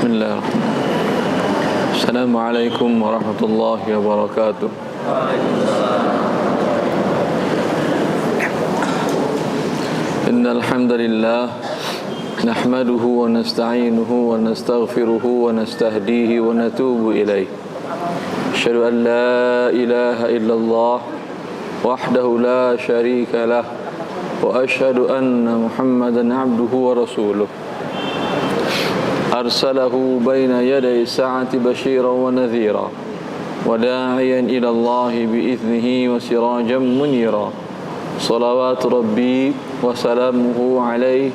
Bismillahirrahmanirrahim. Assalamualaikum warahmatullahi wabarakatuh. Innal hamdalillah nahmaduhu wa nasta'inuhu wa nastaghfiruhu wa nastahdihi wa natubu ilaih. Asyhadu an la ilaha illallah wahdahu la syarika lah wa asyhadu anna Muhammadan abduhu wa rasuluh. أرسله بين يدي الساعة بشيرا ونذيرا وداعيا إلى الله بإذنه وسراجا منيرا صلوات ربي وسلامه عليه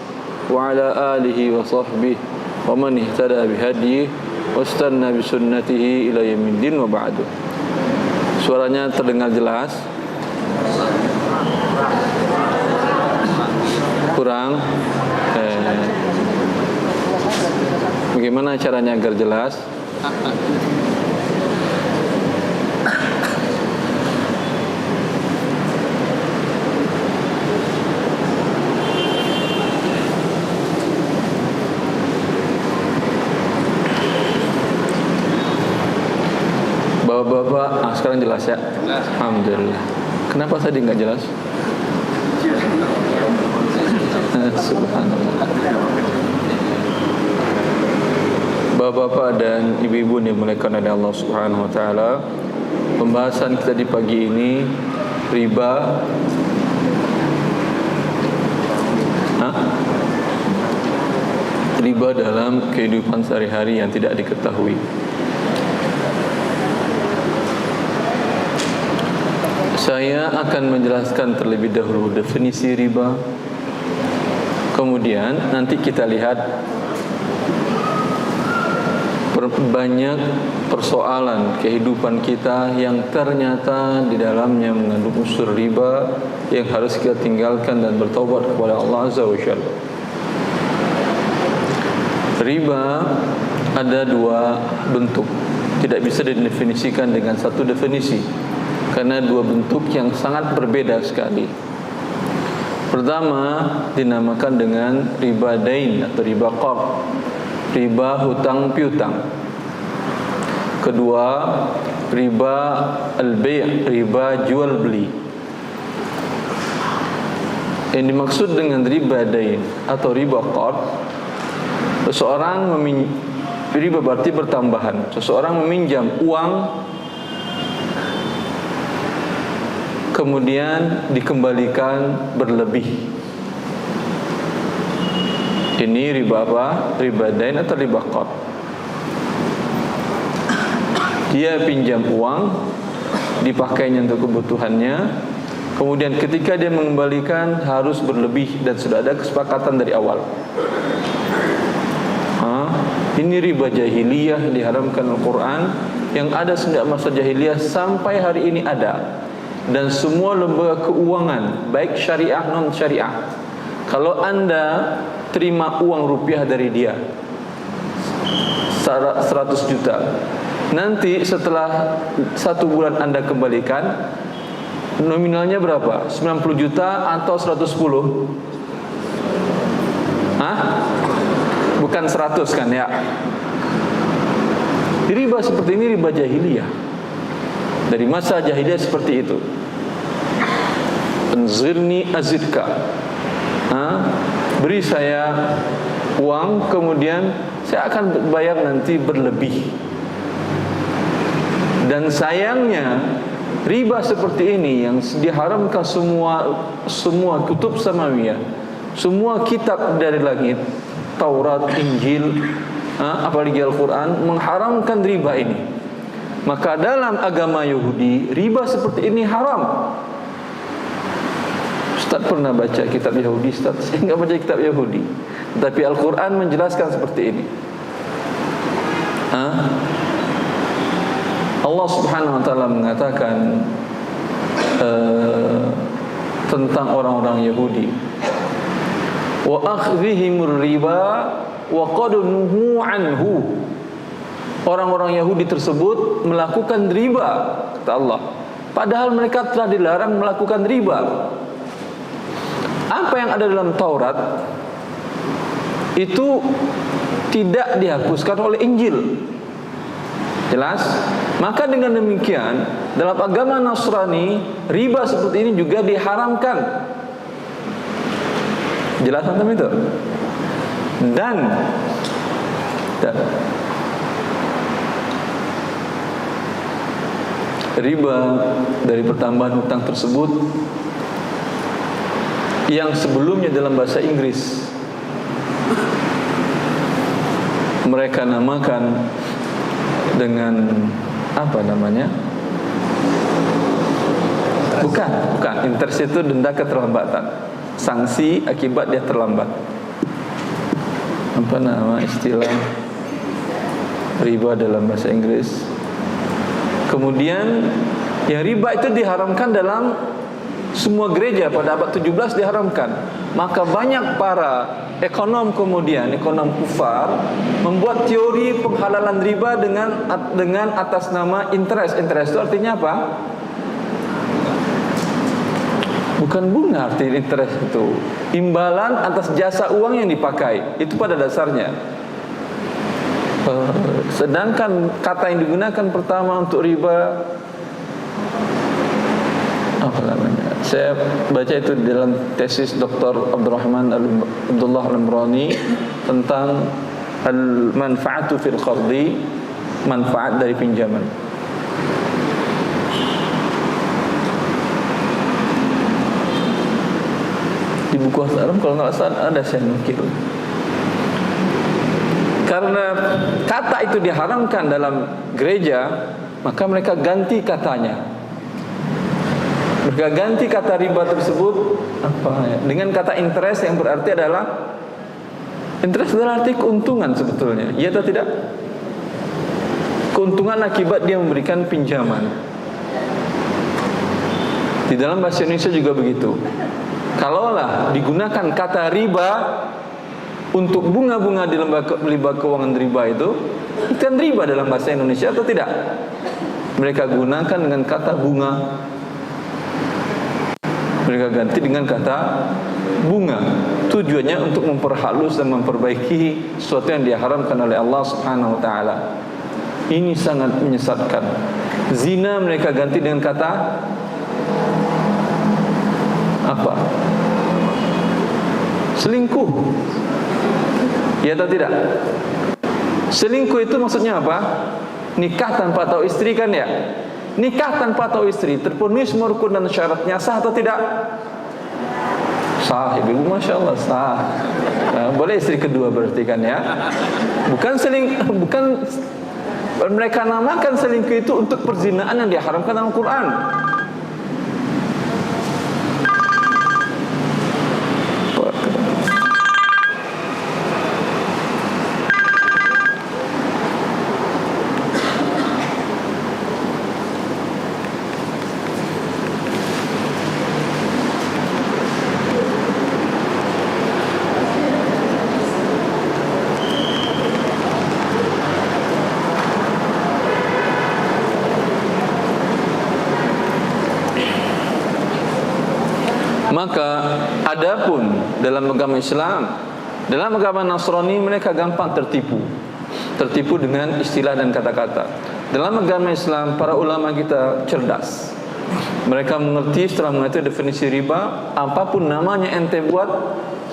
وعلى آله وصحبه ومن اهتدى بهديه واستنى بسنته إلى يوم الدين وبعد. Suaranya terdengar jelas? Kurang? Bagaimana caranya agar jelas? Bapak-bapak, sekarang jelas ya? Alhamdulillah. Kenapa tadi nggak jelas? Subhanallah. Bapak-bapak dan ibu-ibu yang dimuliakan oleh Allah Subhanahu wa taala, pembahasan kita di pagi ini riba. Riba dalam kehidupan sehari-hari yang tidak diketahui. Saya akan menjelaskan terlebih dahulu definisi riba. Kemudian nanti kita lihat banyak persoalan kehidupan kita yang ternyata di dalamnya mengandung unsur riba yang harus kita tinggalkan dan bertobat kepada Allah Azza wa Jalla. Riba ada dua bentuk, tidak bisa didefinisikan dengan satu definisi karena dua bentuk yang sangat berbeda sekali. Pertama dinamakan dengan riba dain atau riba qard, riba hutang piutang. Kedua, riba al-bay', riba jual beli. Yang dimaksud dengan riba dain atau riba qard, riba berarti bertambahan. Seseorang meminjam uang kemudian dikembalikan berlebih. Ini riba apa? Riba dain atau riba qard. Dia pinjam uang, dipakainya untuk kebutuhannya, kemudian ketika dia mengembalikan harus berlebih dan sudah ada kesepakatan dari awal. Ini riba jahiliyah diharamkan Al-Quran, yang ada sejak masa jahiliyah sampai hari ini ada. Dan semua lembaga keuangan, baik syariah non syariah, kalau anda terima uang rupiah dari dia 100 juta, nanti setelah 1 bulan anda kembalikan, nominalnya berapa? 90 juta atau 110? Bukan 100 kan ya? Riba seperti ini riba jahiliyah. Dari masa jahiliyah seperti itu. Anzirni azidka. Beri saya uang, kemudian saya akan bayar nanti berlebih. Dan sayangnya riba seperti ini yang diharamkan semua kutub samawiyah, semua kitab dari langit, Taurat, Injil, apalagi Al-Quran mengharamkan riba ini. Maka dalam agama Yahudi riba seperti ini haram. Ustaz pernah baca kitab Yahudi? Ustaz, saya enggak baca kitab Yahudi, tetapi Al-Quran menjelaskan seperti ini. Allah Subhanahu wa taala mengatakan tentang orang-orang Yahudi, wa akhdhihimur riba wa qad nuhu anhu. Orang-orang Yahudi tersebut melakukan riba, kata Allah, padahal mereka telah dilarang melakukan riba. Apa yang ada dalam Taurat itu tidak dihapuskan oleh Injil. Jelas? Maka dengan demikian dalam agama Nasrani riba seperti ini juga diharamkan. Jelas antum itu? Dan riba dari pertambahan hutang tersebut yang sebelumnya dalam bahasa Inggris mereka namakan dengan apa namanya? Bukan. Interest itu denda keterlambatan. Sanksi akibat dia terlambat. Apa nama istilah riba dalam bahasa Inggris? Kemudian yang riba itu diharamkan dalam semua gereja pada abad 17 diharamkan. Maka banyak para ekonom kemudian, ekonom kufar membuat teori penghalalan riba dengan atas nama interest. Interest itu artinya apa? Bukan bunga arti interest itu. Imbalan atas jasa uang yang dipakai. Itu pada dasarnya. Sedangkan kata yang digunakan pertama untuk riba apa namanya? Saya baca itu dalam tesis Dr. Abdullah Al-Imrani tentang al-manfaatu fil qardi, manfaat dari pinjaman. Di buku Al-Aram kalau nggak salah ada saya nukil. Karena kata itu diharamkan dalam gereja, maka mereka ganti katanya. Mereka ganti kata riba tersebut dengan kata interest yang berarti adalah interest adalah arti keuntungan sebetulnya. Ya atau tidak? Keuntungan akibat dia memberikan pinjaman. Di dalam bahasa Indonesia juga begitu. Kalaulah digunakan kata riba untuk bunga-bunga di lembaga keuangan riba itu kan riba dalam bahasa Indonesia atau tidak? Mereka gunakan dengan kata bunga. Mereka ganti dengan kata bunga. Tujuannya untuk memperhalus dan memperbaiki sesuatu yang diharamkan oleh Allah Subhanahu wa taala. Ini sangat menyesatkan. Zina mereka ganti dengan kata apa? Selingkuh. Ya atau tidak? Selingkuh itu maksudnya apa? Nikah tanpa tahu istri kan ya? Nikah tanpa tahu istri terpenuhi semua rukun dan syaratnya, sah atau tidak? Sah, ibu, masya Allah sah. Nah, boleh istri kedua berarti kan ya? Bukan mereka namakan selingkuh itu untuk perzinaan yang diharamkan dalam Quran. Maka adapun dalam agama Islam, dalam agama Nasrani mereka gampang tertipu. Tertipu dengan istilah dan kata-kata. Dalam agama Islam para ulama kita cerdas. Mereka mengerti setelah mengerti definisi riba, apapun namanya ente buat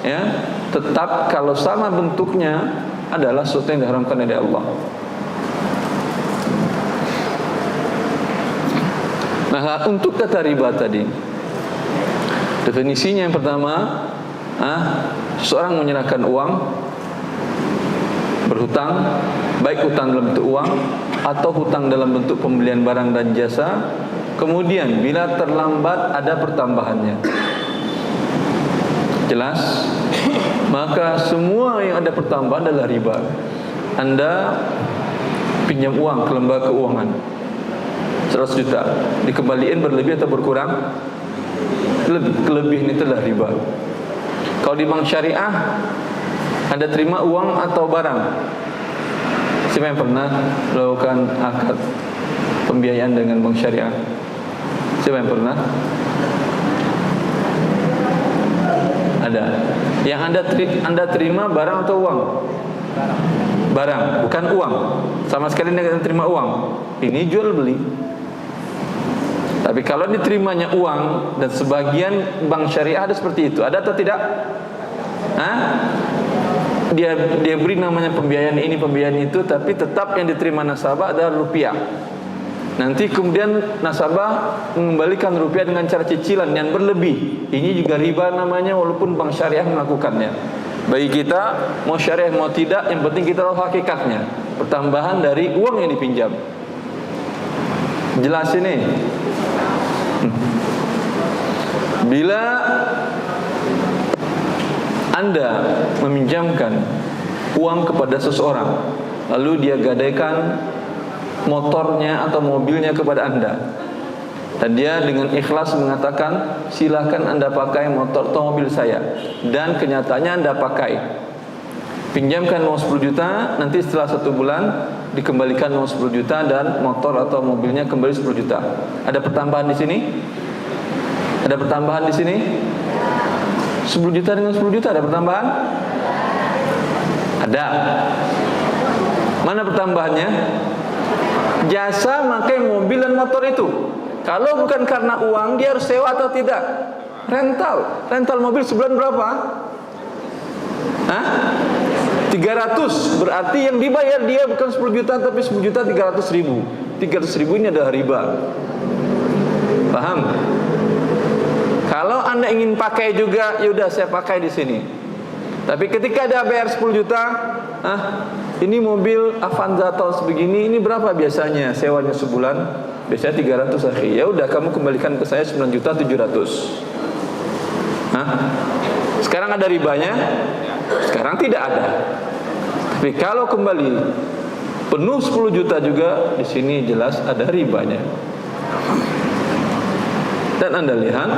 ya, tetap kalau sama bentuknya adalah sesuatu yang diharamkan oleh Allah. Nah, untuk kata riba tadi definisinya yang pertama, seseorang menyerahkan uang, berhutang, baik hutang dalam bentuk uang atau hutang dalam bentuk pembelian barang dan jasa. Kemudian bila terlambat ada pertambahannya. Jelas? Maka semua yang ada pertambahan adalah riba. Anda pinjam uang ke lembaga keuangan 100 juta, dikembaliin berlebih atau berkurang? Kelebihan itu adalah riba. Kalau di bank syariah Anda terima uang atau barang? Siapa yang pernah melakukan akad pembiayaan dengan bank syariah? Siapa yang pernah? Ada. Yang Anda terima barang atau uang? barang, bukan uang. Sama sekali dia tidak terima uang. Ini jual beli. Tapi kalau diterimanya uang, dan sebagian bank syariah ada seperti itu, ada atau tidak? Dia beri namanya pembiayaan ini, pembiayaan itu, tapi tetap yang diterima nasabah adalah rupiah. Nanti kemudian nasabah mengembalikan rupiah dengan cara cicilan yang berlebih. Ini juga riba namanya, walaupun bank syariah melakukannya. Bagi kita, mau syariah mau tidak, yang penting kita tahu hakikatnya, pertambahan dari uang yang dipinjam. Jelas ini? Bila Anda meminjamkan uang kepada seseorang, lalu dia gadaikan motornya atau mobilnya kepada Anda, dan dia dengan ikhlas mengatakan, silakan Anda pakai motor atau mobil saya, dan kenyataannya Anda pakai, pinjamkan uang 10 juta, nanti setelah 1 bulan dikembalikan uang 10 juta dan motor atau mobilnya kembali 10 juta. Ada pertambahan di sini? Ada pertambahan di sini? 10 juta dengan 10 juta ada pertambahan? Ada. Mana pertambahannya? Jasa pakai mobil dan motor itu. Kalau bukan karena uang, dia harus sewa atau tidak? Rental mobil sebulan berapa? 300. Berarti yang dibayar dia bukan 10 juta tapi 10 juta 300 ribu. 300 ribu ini adalah riba. Paham? Kalau Anda ingin pakai juga, ya udah saya pakai di sini. Tapi ketika ada bayar 10 juta, ini mobil Avanza tahun sebegini, ini berapa biasanya sewanya sebulan? Biasanya 300 akhi. Ya udah kamu kembalikan ke saya 9 juta 700. Sekarang ada ribanya? Sekarang tidak ada. Tapi kalau kembali penuh 10 juta juga, di sini jelas ada ribanya. Dan Anda lihat,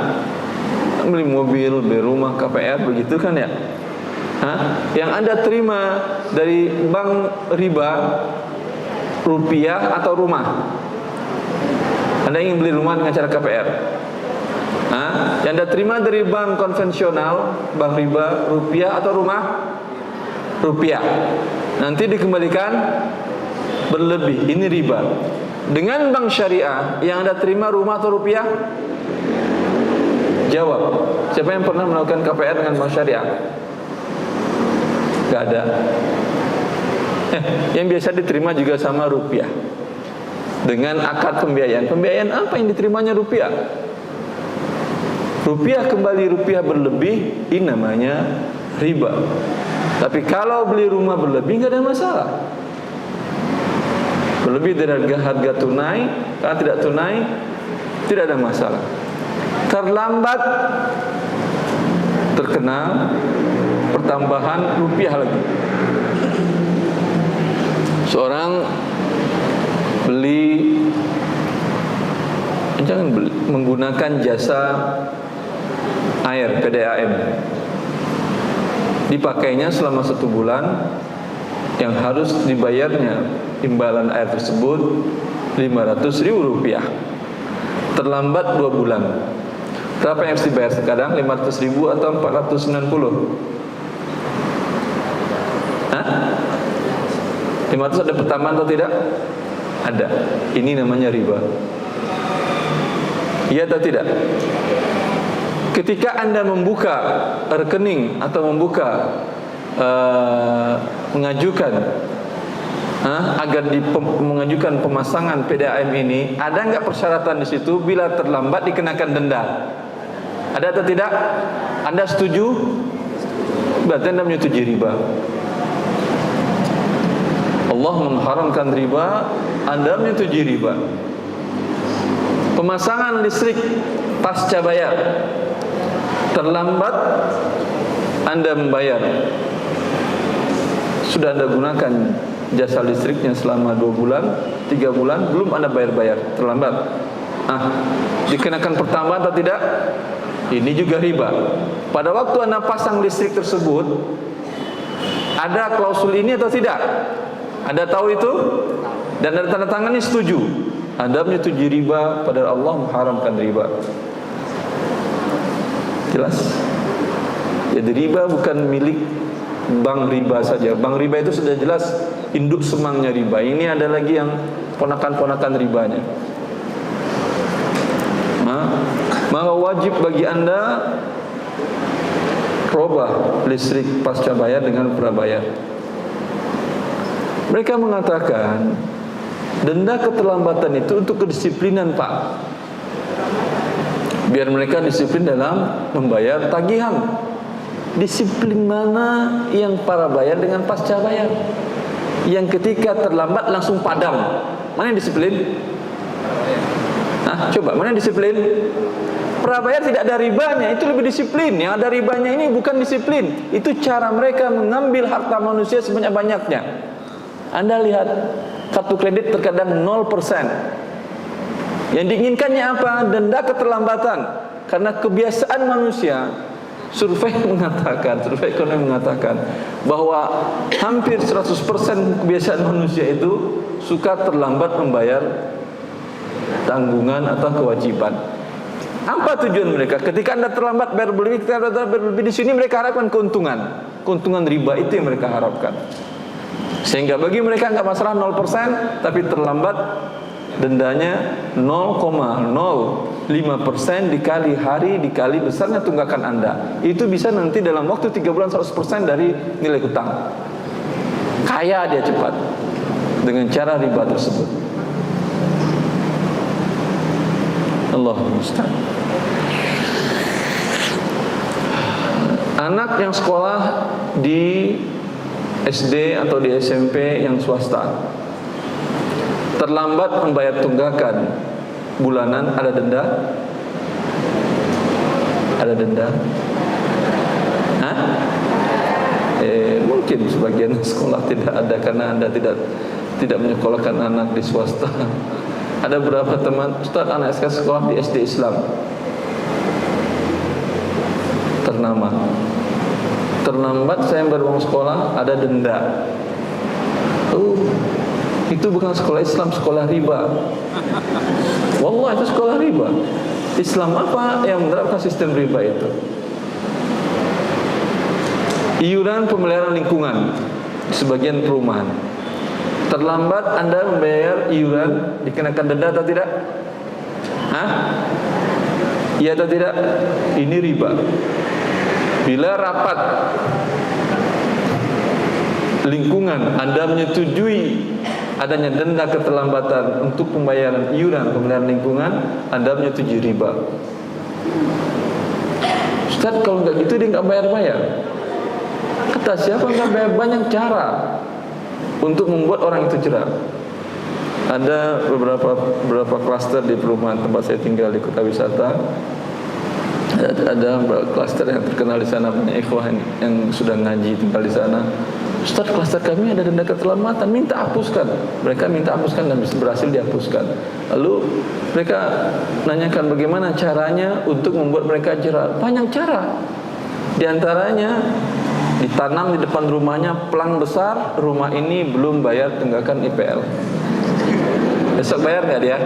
beli mobil, beli rumah, KPR, begitu kan ya? Yang Anda terima dari bank riba, rupiah atau rumah? Anda ingin beli rumah dengan cara KPR. Yang Anda terima dari bank konvensional, bank riba, rupiah atau rumah? Rupiah. Nanti dikembalikan berlebih, ini riba. Dengan bank syariah, yang Anda terima rumah atau rupiah? Jawab. Siapa yang pernah melakukan KPR dengan bank syariah? Gak ada. Yang biasa diterima juga sama rupiah, dengan akad pembiayaan. Pembiayaan apa yang diterimanya rupiah? Rupiah kembali rupiah berlebih, ini namanya riba. Tapi kalau beli rumah berlebih gak ada masalah. Berlebih dari harga tunai, kalau tidak tunai tidak ada masalah. Terlambat terkena pertambahan rupiah lagi. Seorang menggunakan jasa air PDAM, dipakainya selama 1 bulan, yang harus dibayarnya imbalan air tersebut 500.000 rupiah. Terlambat 2 bulan. Berapa yang harus dibayar sekarang? 500.000 atau 490? 500 ada pertambahan atau tidak? Ada. Ini namanya riba. Iya atau tidak? Ketika Anda membuka rekening atau mengajukan agar mengajukan pemasangan PDAM ini, ada enggak persyaratan di situ? Bila terlambat dikenakan denda. Ada atau tidak? Anda setuju? Berarti Anda menyetujui riba. Allah mengharamkan riba, Anda menyetujui riba. Pemasangan listrik pasca bayar, terlambat Anda membayar, sudah Anda gunakan jasa listriknya selama 2 bulan, 3 bulan, belum Anda bayar-bayar, terlambat. Dikenakan pertambahan atau tidak? Ini juga riba. Pada waktu Anda pasang listrik tersebut, ada klausul ini atau tidak? Anda tahu itu? Dan ada tanda tangannya setuju. Anda menyetujui riba, padahal Allah mengharamkan riba. Jelas? Jadi riba bukan milik bank riba saja. Bank riba itu sudah jelas induk semangnya riba. Ini ada lagi yang ponakan-ponakan ribanya. Maka wajib bagi Anda robah listrik pasca bayar dengan prabayar. Mereka mengatakan denda keterlambatan itu untuk kedisiplinan, Pak. Biar mereka disiplin dalam membayar tagihan. Disiplin mana yang para bayar dengan pasca bayar? Yang ketika terlambat langsung padam. Mana yang disiplin? Coba, mana yang disiplin? Prabayar tidak ada ribanya, itu lebih disiplin. Yang ada ribanya ini bukan disiplin. Itu cara mereka mengambil harta manusia sebanyak-banyaknya. Anda lihat, kartu kredit terkadang 0%. Yang diinginkannya apa? Denda keterlambatan. Karena kebiasaan manusia, survei ekonomi mengatakan bahwa hampir 100% kebiasaan manusia itu suka terlambat membayar tanggungan atau kewajiban. Apa tujuan mereka? Ketika Anda terlambat bayar berlebih, ketika Anda bayar berlebih, di sini mereka harapkan keuntungan riba itu yang mereka harapkan. Sehingga bagi mereka enggak masalah 0%, tapi terlambat dendanya 0,05% dikali hari dikali besarnya tunggakan Anda. Itu bisa nanti dalam waktu 3 bulan 100% dari nilai hutang. Kaya dia cepat dengan cara riba tersebut. Allahu musta'an. Anak yang sekolah di SD atau di SMP yang swasta terlambat membayar tunggakan bulanan, ada denda? Ada denda? Mungkin sebagian sekolah tidak ada karena Anda tidak menyekolahkan anak di swasta. Ada beberapa teman, Ustaz, anak saya sekolah di SD Islam ternama. Terlambat saya bayar uang sekolah, ada denda. Itu bukan sekolah Islam, sekolah riba. Wallah, itu sekolah riba. Islam apa yang menerapkan sistem riba itu? Iuran pemeliharaan lingkungan di sebagian perumahan. Terlambat Anda membayar iuran, dikenakan denda atau tidak? Iya atau tidak? Ini riba. Bila rapat lingkungan Anda menyetujui adanya denda keterlambatan untuk pembayaran iuran pemeliharaan lingkungan, Anda menyetujui riba. Ustaz, kalau enggak gitu dia enggak bayar-bayar. Kata siapa enggak bayar? Banyak cara untuk membuat orang itu jerah. Ada beberapa klaster di perumahan tempat saya tinggal di kota wisata. Ada klaster yang terkenal di sana, punya ikhwah yang sudah ngaji tinggal di sana. Ustaz, klaster kami ada denda keterlambatan, minta hapuskan. Mereka minta hapuskan dan berhasil dihapuskan. Lalu mereka nanyakan bagaimana caranya untuk membuat mereka jerah. Banyak cara. Di antaranya ditanam di depan rumahnya pelang besar, rumah ini belum bayar tunggakan IPL. Besok bayar nggak dia?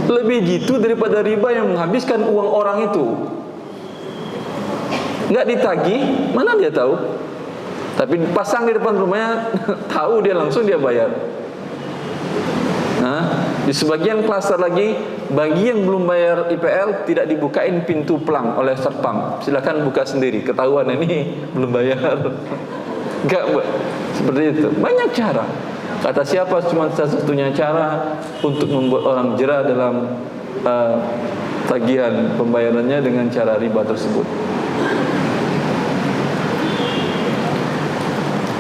Lebih jitu daripada riba yang menghabiskan uang orang itu. Nggak ditagih, mana dia tahu? Tapi pasang di depan rumahnya, tahu dia langsung dia bayar. Di sebagian klaster lagi, bagi yang belum bayar IPL tidak dibukain pintu pelang oleh satpam. Silakan buka sendiri, ketahuan ini belum bayar. Enggak, seperti itu. Banyak cara. Kata siapa cuma satu-satunya cara untuk membuat orang jerah dalam tagihan pembayarannya dengan cara riba tersebut.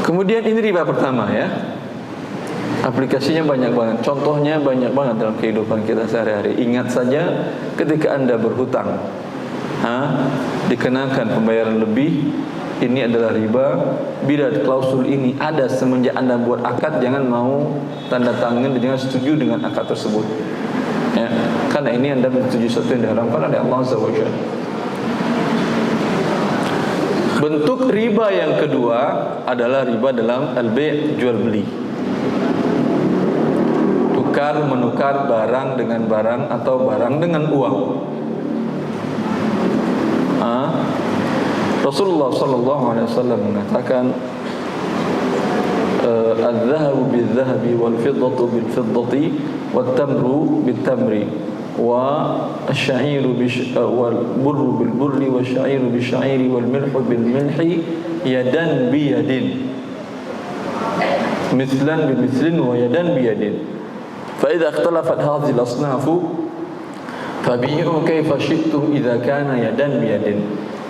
Kemudian ini riba pertama ya. Aplikasinya banyak banget, contohnya banyak banget dalam kehidupan kita sehari-hari. Ingat saja ketika Anda berhutang, dikenakan pembayaran lebih, ini adalah riba. Bila klausul ini ada semenjak Anda buat akad, jangan mau tanda tangan dan jangan setuju dengan akad tersebut ya. Karena ini Anda menyetujui sesuatu yang diharamkan oleh Allah Azza wa Jalla. Bentuk riba yang kedua adalah riba dalam al-bay', jual beli. Tukar menukar barang dengan barang atau barang dengan uang. Rasulullah sallallahu alaihi wasallam mengatakan al-dhahabu bil-dhahabi wal-fiddatu bil-fiddati wat-tamru bil-tamri wal-sya'iru wal-burru bil-burri wal-sya'iru bil-sya'iri wal-milhu bil-milhi yadan biyadin mithlan bil-mithlin wa yadan biyadin fa idza ikhtalafat hadhihi al-asnafu fabi'u kaifa syi'tum idza kana yadan biyadin.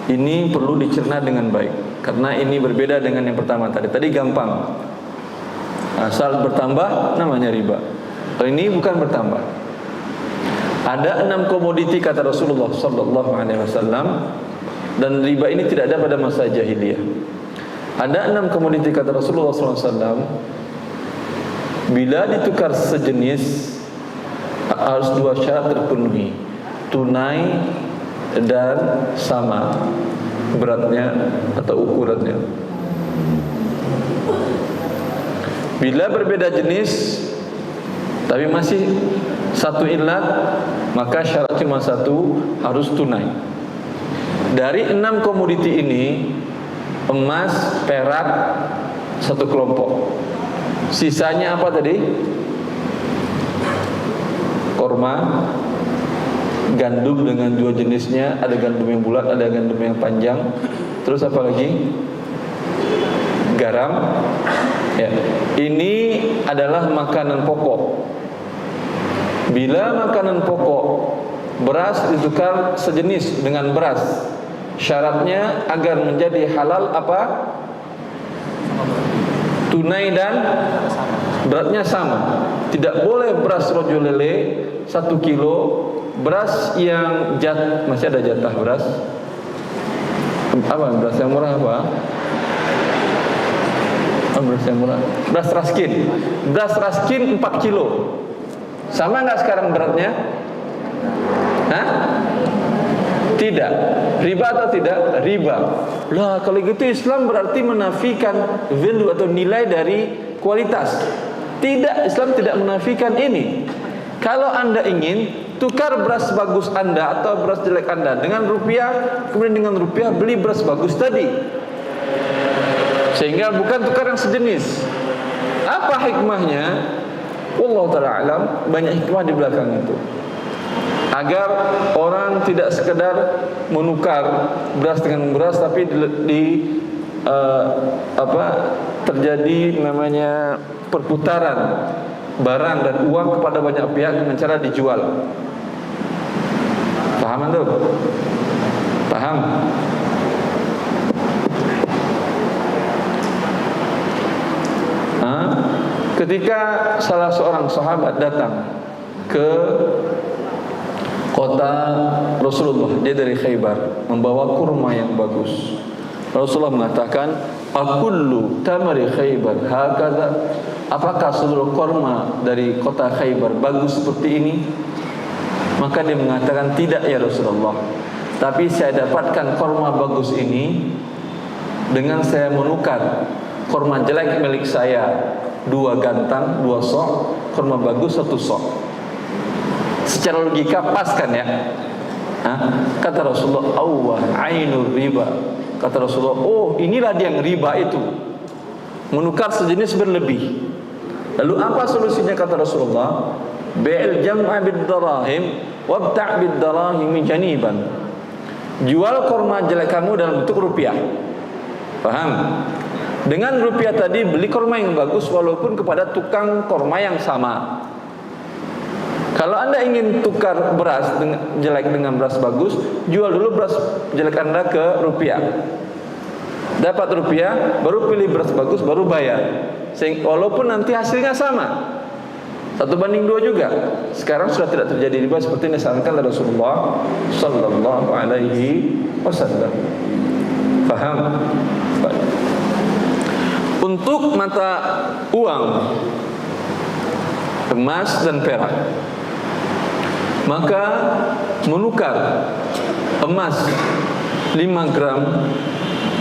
Ini perlu dicerna dengan baik karena ini berbeda dengan yang pertama tadi. Tadi gampang, asal bertambah namanya riba. Ini bukan bertambah. Ada 6 komoditi kata Rasulullah sallallahu alaihi wasallam, dan riba ini tidak ada pada masa jahiliyah. Ada 6 komoditi kata Rasulullah sallallahu alaihi wasallam, bila ditukar sejenis harus 2 syarat terpenuhi, tunai dan sama beratnya atau ukurannya. Bila berbeda jenis tapi masih satu ilat, maka syarat cuma 1, harus tunai. Dari 6 komoditi ini, emas, perak 1 kelompok. Sisanya apa tadi? Korma, gandum dengan 2 jenisnya, ada gandum yang bulat, ada gandum yang panjang. Terus apa lagi? Garam. Ya. Ini adalah makanan pokok. Bila makanan pokok, beras ditukar sejenis dengan beras, syaratnya agar menjadi halal apa? Tunai dan beratnya sama. Tidak boleh beras rojo lele 1 kilo, beras yang masih ada jatah beras. Apa beras yang murah apa? Beras yang murah. Beras raskin. Beras raskin 4 kilo. Sama enggak sekarang beratnya? Hah? Tidak. Riba atau tidak? Riba. Lah, kalau gitu Islam berarti menafikan value atau nilai dari kualitas. Tidak, Islam tidak menafikan ini. Kalau Anda ingin tukar beras bagus Anda atau beras jelek Anda dengan rupiah, kemudian dengan rupiah beli beras bagus tadi, sehingga bukan tukar yang sejenis. Apa hikmahnya? Wallahu ta'ala alam, banyak hikmah di belakang itu. Agar orang tidak sekedar menukar beras dengan beras, tapi terjadi namanya perputaran barang dan uang kepada banyak pihak dengan cara dijual. Paham tuh? Paham? Ketika salah seorang sahabat datang ke kota Rasulullah, dia dari Khaybar, membawa kurma yang bagus. Rasulullah mengatakan, "Akullu tamari Khaybar hakadha?" Apakah seluruh kurma dari kota Khaybar bagus seperti ini? Maka dia mengatakan, "Tidak ya Rasulullah. Tapi saya dapatkan kurma bagus ini dengan saya menukar kurma jelek milik saya 2 gantang, 2 sok, kurma bagus 1 sok." Secara logika pas kan ya? Kata Rasulullah, "Awwah ainur riba." Kata Rasulullah, oh inilah dia yang riba itu, menukar sejenis berlebih. Lalu apa solusinya kata Rasulullah? Bi'il jam'a bid-darahim wabta' bid-darahim janiban. Jual kurma jelek kamu dalam bentuk rupiah. Paham? Dengan rupiah tadi beli kurma yang bagus walaupun kepada tukang kurma yang sama. Kalau Anda ingin tukar beras jelek dengan beras bagus, jual dulu beras jelek Anda ke rupiah. Dapat rupiah, baru pilih beras bagus, baru bayar. Walaupun nanti hasilnya sama, 1:2 juga. Sekarang sudah tidak terjadi riba seperti yang disarankan oleh Rasulullah sallallahu alaihi wasallam. Paham? Baik. Untuk mata uang emas dan perak, maka menukar emas 5 gram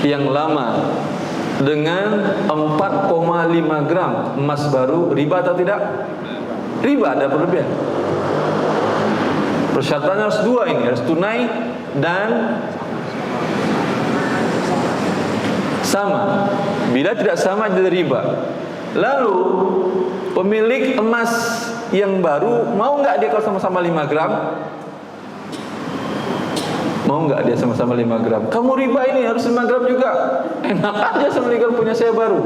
yang lama dengan 4,5 gram emas baru, riba atau tidak? Riba, ada berlebihan. Persyaratannya harus 2 ini, harus tunai dan Sama. Bila tidak sama jadi riba. Lalu pemilik emas yang baru mau nggak dia kalau sama-sama 5 gram? Mau nggak dia sama-sama 5 gram? Kamu riba ini harus 5 gram juga. Enak aja sama 5 gram punya saya baru.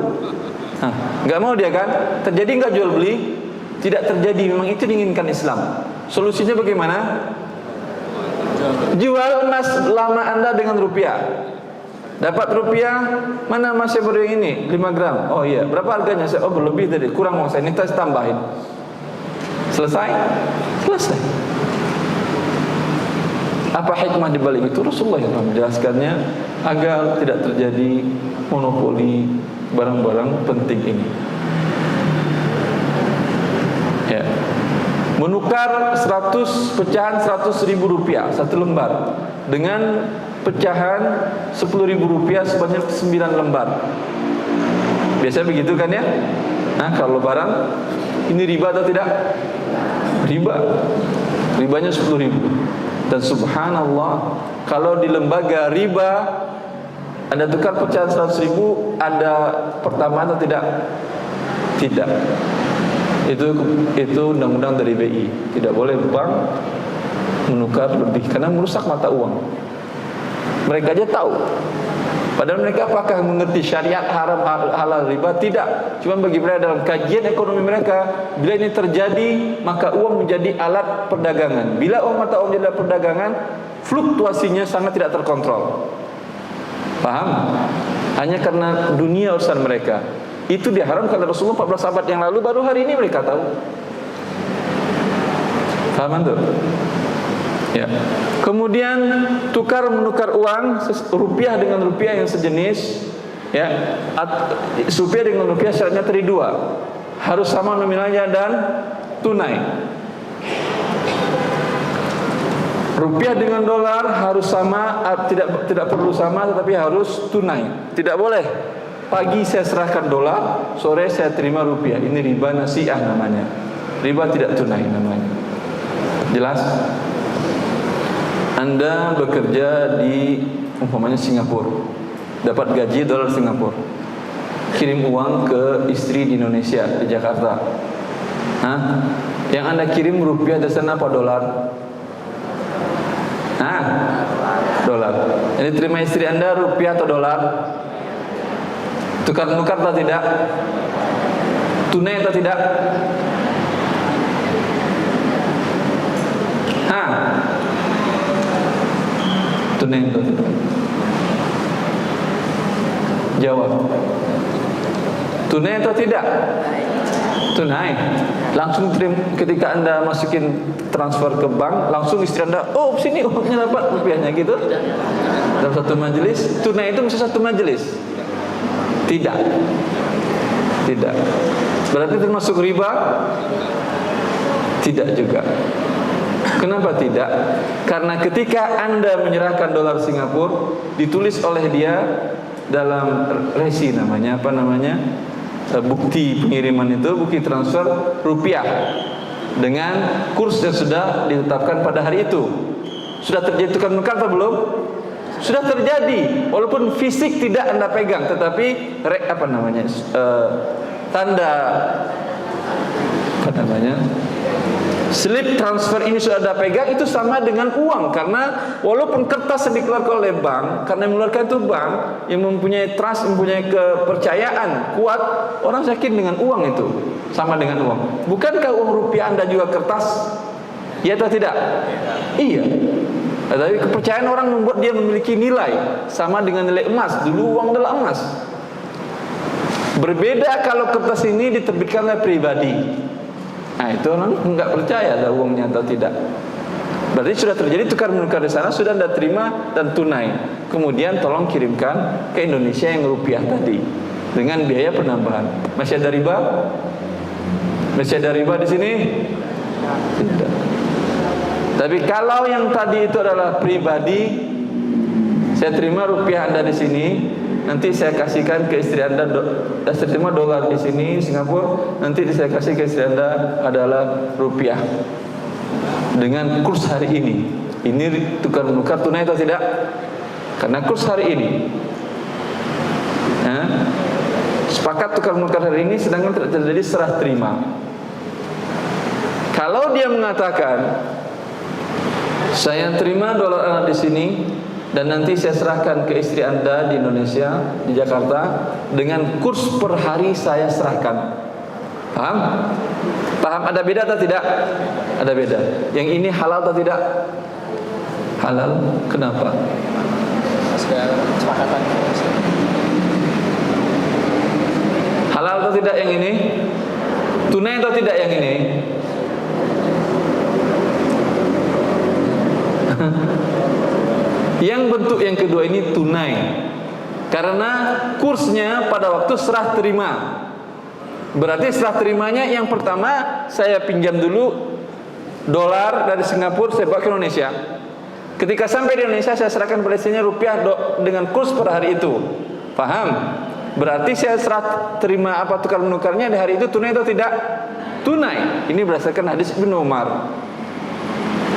Nggak mau dia kan? Terjadi nggak jual beli? Tidak terjadi. Memang itu diinginkan Islam. Solusinya bagaimana? Jual emas lama Anda dengan rupiah. Dapat rupiah, mana emas yang baru yang ini? 5 gram. Oh iya, berapa harganya? Oh berlebih tadi, kurang uang saya. Ini saya tambahin. Selesai? Selesai. Apa hikmah di balik itu? Rasulullah yang menjelaskannya agar tidak terjadi monopoli barang-barang penting ini. Ya. Menukar 100 pecahan 100.000 rupiah satu lembar dengan pecahan 10.000 rupiah sebanyak 9 lembar. Biasanya begitu kan ya? Nah, kalau barang ini riba atau tidak? Riba. Ribanya 10.000. Dan subhanallah, kalau di lembaga riba Anda tukar pecahan 100.000, ada pertama atau tidak? Tidak. Itu undang-undang dari BI. Tidak boleh bank menukar lebih karena merusak mata uang. Mereka aja tahu. Padahal mereka apakah mengerti syariat haram halal riba? Tidak. Cuma bagi mereka dalam kajian ekonomi mereka, bila ini terjadi maka uang menjadi alat perdagangan. Bila mata uang menjadi alat perdagangan, fluktuasinya sangat tidak terkontrol. Paham? Hanya karena dunia urusan mereka. Itu diharamkan oleh Rasulullah 14 abad yang lalu, baru hari ini mereka tahu. Paham tuh? Ya. Kemudian menukar uang rupiah dengan rupiah yang sejenis, ya. Rupiah dengan rupiah syaratnya tadi dua, harus sama nominalnya dan tunai. Rupiah dengan dolar harus sama, tidak perlu sama, tetapi harus tunai. Tidak boleh pagi saya serahkan dolar, sore saya terima rupiah. Ini riba nasi'ah namanya. Riba tidak tunai namanya. Jelas? Anda bekerja di umpamanya Singapura, dapat gaji dolar Singapura, kirim uang ke istri di Indonesia, di Jakarta. Yang Anda kirim rupiah di sana apa dolar? Dolar. Jadi terima istri Anda rupiah atau dolar? Tukar-nukar atau tidak? Tunai atau tidak? Tunai atau tidak? Jawab. Tunai atau tidak? Tunai. Langsung ketika Anda masukin transfer ke bank, langsung istri Anda, oh sini uangnya dapat rupiahnya gitu. Dalam satu majelis. Tunai itu mesti satu majelis? Tidak. Tidak. Berarti termasuk riba? Tidak juga. Kenapa tidak? Karena ketika Anda menyerahkan dolar Singapura, ditulis oleh dia dalam resi namanya, bukti pengiriman itu, bukti transfer rupiah dengan kurs yang sudah ditetapkan pada hari itu. Sudah terjadi tukar-menukar atau belum? Sudah terjadi, walaupun fisik tidak Anda pegang, tetapi slip transfer ini sudah Anda pegang, itu sama dengan uang. Karena walaupun kertas yang dikeluarkan oleh bank, karena yang mengeluarkan itu bank yang mempunyai trust, mempunyai kepercayaan kuat, orang yakin dengan uang itu, sama dengan uang. Bukankah uang rupiah Anda juga kertas? Ya atau tidak? Iya. Tapi kepercayaan orang membuat dia memiliki nilai sama dengan nilai emas. Dulu uang adalah emas. Berbeda kalau kertas ini diterbitkan oleh pribadi. Nah, itu orang enggak percaya ada uangnya atau tidak. Berarti sudah terjadi tukar-menukar di sana, sudah Anda terima dan tunai. Kemudian tolong kirimkan ke Indonesia yang rupiah tadi dengan biaya penambahan. Masih ada riba? Masih ada riba di sini? Tidak. Tapi kalau yang tadi itu adalah pribadi, saya terima rupiah Anda di sini, nanti saya kasihkan ke istri Anda, saya terima dolar di sini Singapura, nanti saya kasih ke istri Anda adalah rupiah dengan kurs hari ini. Ini tukar menukar tunai atau tidak? Karena kurs hari ini. Sepakat tukar menukar hari ini, sedangkan tidak terjadi serah terima. Kalau dia mengatakan, saya terima dolar Anda di sini dan nanti saya serahkan ke istri Anda di Indonesia, di Jakarta, dengan kurs per hari saya serahkan. Paham? Paham ada beda atau tidak? Ada beda. Yang ini halal atau tidak? Halal. Kenapa? Sudah kesepakatan. Halal atau tidak yang ini? Tunai atau tidak yang ini? Yang bentuk yang kedua ini tunai, karena kursnya pada waktu serah terima. Berarti serah terimanya yang pertama, saya pinjam dulu dolar dari Singapura, saya bawa ke Indonesia. Ketika sampai di Indonesia, saya serahkan pada istrinya rupiah dengan kurs per hari itu. Paham? Berarti saya serah terima apa tukar menukarnya di hari itu tunai atau tidak? Tunai. Ini berdasarkan hadis Ibnu Umar.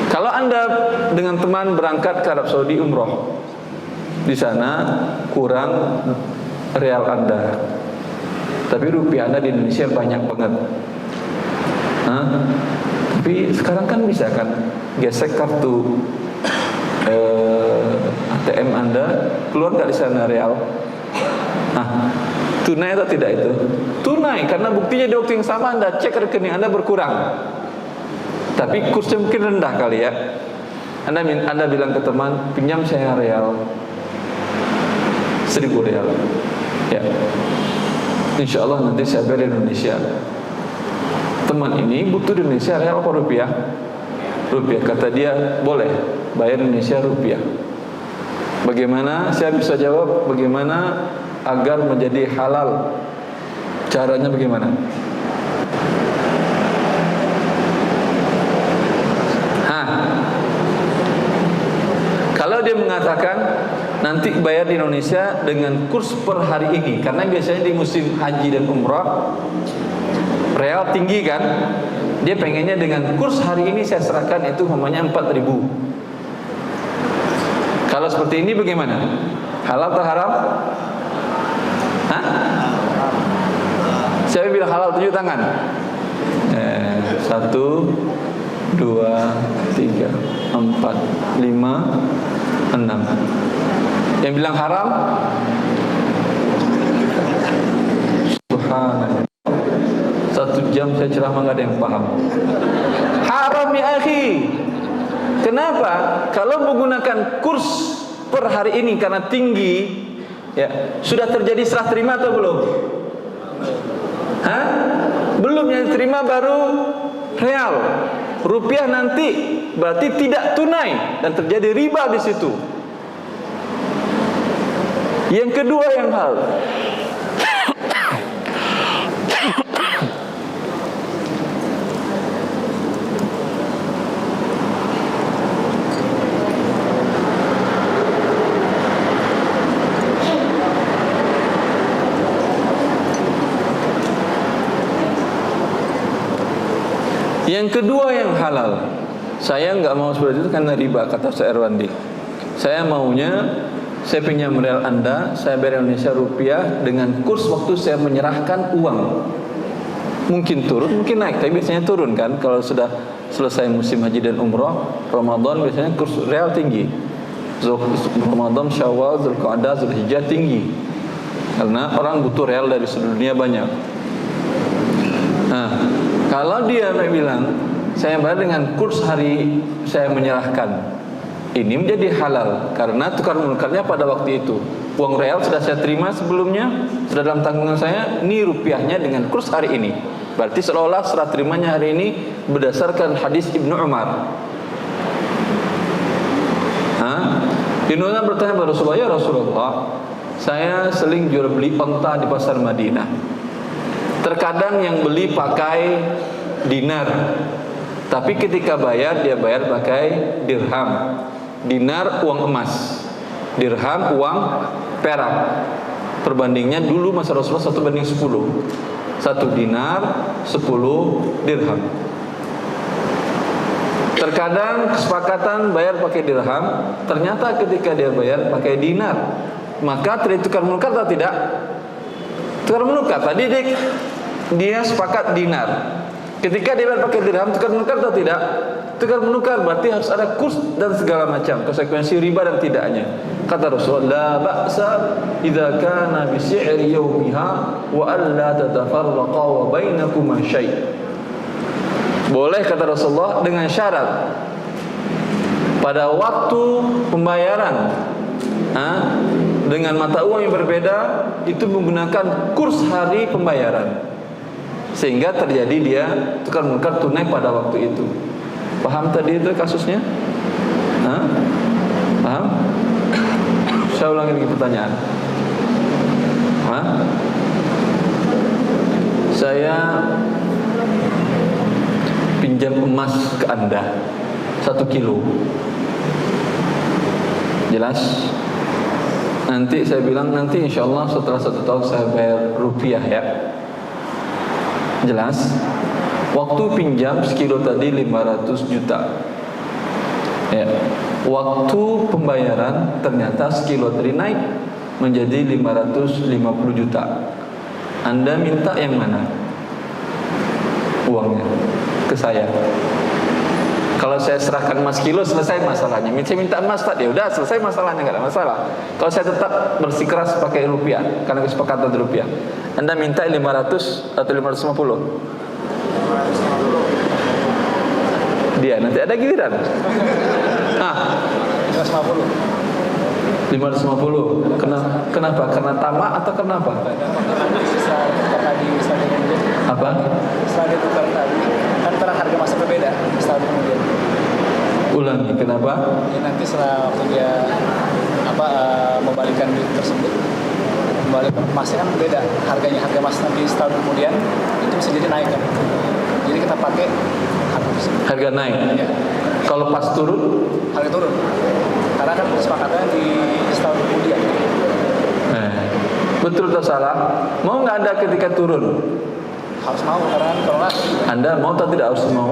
Kalau Anda dengan teman berangkat ke Arab Saudi umroh, di sana kurang real Anda, tapi rupiah Anda di Indonesia banyak banget. Tapi sekarang kan bisa kan gesek kartu ATM Anda, keluar nggak di sana real? Tunai atau tidak itu? Tunai, karena buktinya di waktu yang sama Anda cek rekening Anda berkurang, tapi kursnya mungkin rendah kali ya. Anda bilang ke teman, pinjam saya real 1.000 real, ya, insya Allah nanti saya bayar di Indonesia. Teman ini butuh di Indonesia real apa rupiah? Rupiah. Kata dia, boleh bayar Indonesia rupiah. Bagaimana? Saya bisa jawab, bagaimana agar menjadi halal? Caranya bagaimana? Kalau dia mengatakan nanti bayar di Indonesia dengan kurs per hari ini, karena biasanya di musim haji dan umrah real tinggi kan, dia pengennya dengan kurs hari ini saya serahkan itu namanya 4.000. Kalau seperti ini bagaimana? Halal atau haram? Siapa bilang halal? Tunjuk tangan. 1, 2, 3, 4, 5, 6. Yang bilang haram? Subhanallah. 1 jam saya ceramah nggak ada yang paham. Haram ya akhi. Kenapa? Kalau menggunakan kurs per hari ini karena tinggi, ya, sudah terjadi serah terima atau belum? Belum, yang terima baru real. Rupiah nanti berarti tidak tunai dan terjadi riba di situ. Yang kedua yang hal, yang halal. Saya nggak mau seperti itu karena riba, kata Ustaz Erwandi. Saya maunya saya pinjam real Anda, saya bayar Indonesia rupiah dengan kurs waktu saya menyerahkan uang. Mungkin turun, mungkin naik, tapi biasanya turun kan. Kalau sudah selesai musim haji dan umrah, Ramadan biasanya kurs real tinggi. Ramadan, Syawal, Zulqa'dah, Zulhijjah tinggi, karena orang butuh real dari seluruh dunia banyak. Kalau dia bilang saya bayar dengan kurs hari saya menyerahkan, ini menjadi halal karena tukar menukarnya pada waktu itu. Uang real sudah saya terima sebelumnya, sudah dalam tanggungan saya, ini rupiahnya dengan kurs hari ini. Berarti seolah-olah serah terimanya hari ini berdasarkan hadis Ibnu Umar. Ibnu Umar bertanya kepada Rasulullah, ya Rasulullah, saya seling jual beli onta di pasar Madinah. Terkadang yang beli pakai dinar, tapi ketika bayar dia bayar pakai dirham. Dinar uang emas, dirham uang perak. Perbandingnya dulu masa Rasulullah 1:10. 1 dinar 10 dirham. Terkadang kesepakatan bayar pakai dirham, ternyata ketika dia bayar pakai dinar, maka tertukar menukar atau tidak? Tukar menukar. Tadi dia sepakat dinar. Ketika dia pakai dirham, tukar menukar atau tidak? Tukar menukar berarti harus ada kurs dan segala macam konsekuensi riba dan tidaknya. Kata Rasulullah, la ba'sa idza kana bi si'ri yawmiha wa alla tatafarraqa wa bainakuma syai'. Boleh kata Rasulullah dengan syarat pada waktu pembayaran dengan mata uang yang berbeda itu menggunakan kurs hari pembayaran, sehingga terjadi dia tukar menukar tunai pada waktu itu. Paham tadi itu kasusnya? Paham? Saya ulangi lagi pertanyaan. Saya pinjam emas ke Anda 1 kilo. Jelas? Nanti saya bilang nanti insya Allah setelah 1 tahun saya bayar rupiah ya. Jelas? Waktu pinjam sekilo tadi 500 juta ya. Waktu pembayaran ternyata sekilo tadi naik menjadi 550 juta. Anda minta yang mana uangnya ke saya? Kalau saya serahkan emas kilo selesai masalahnya. Saya minta emas tak, ya udah selesai masalahnya, nggak ada masalah. Kalau saya tetap bersikeras pakai rupiah karena kesepakatan rupiah, Anda minta 500 atau 550? Dia nanti ada giliran. 550. Kenapa? Karena tamak atau kenapa? Apa? Setelah ditukar tadi, kan karena harga masih berbeda. Setelah kemudian ulangi, kenapa? ya, nanti setelah waktu dia membalikan duit tersebut, membalikan emasnya kan beda harganya. Harga emas nanti setahun kemudian itu bisa jadi naik kan. Jadi kita pakai harga tersebut. Harga naik. Ya. Kalau pas turun, Harga turun. Karena kan kesepakatannya di setahun kemudian. Betul atau salah? Mau nggak Anda ketika turun? Harus mau, karena kalau nggak Anda mau atau tidak harus mau?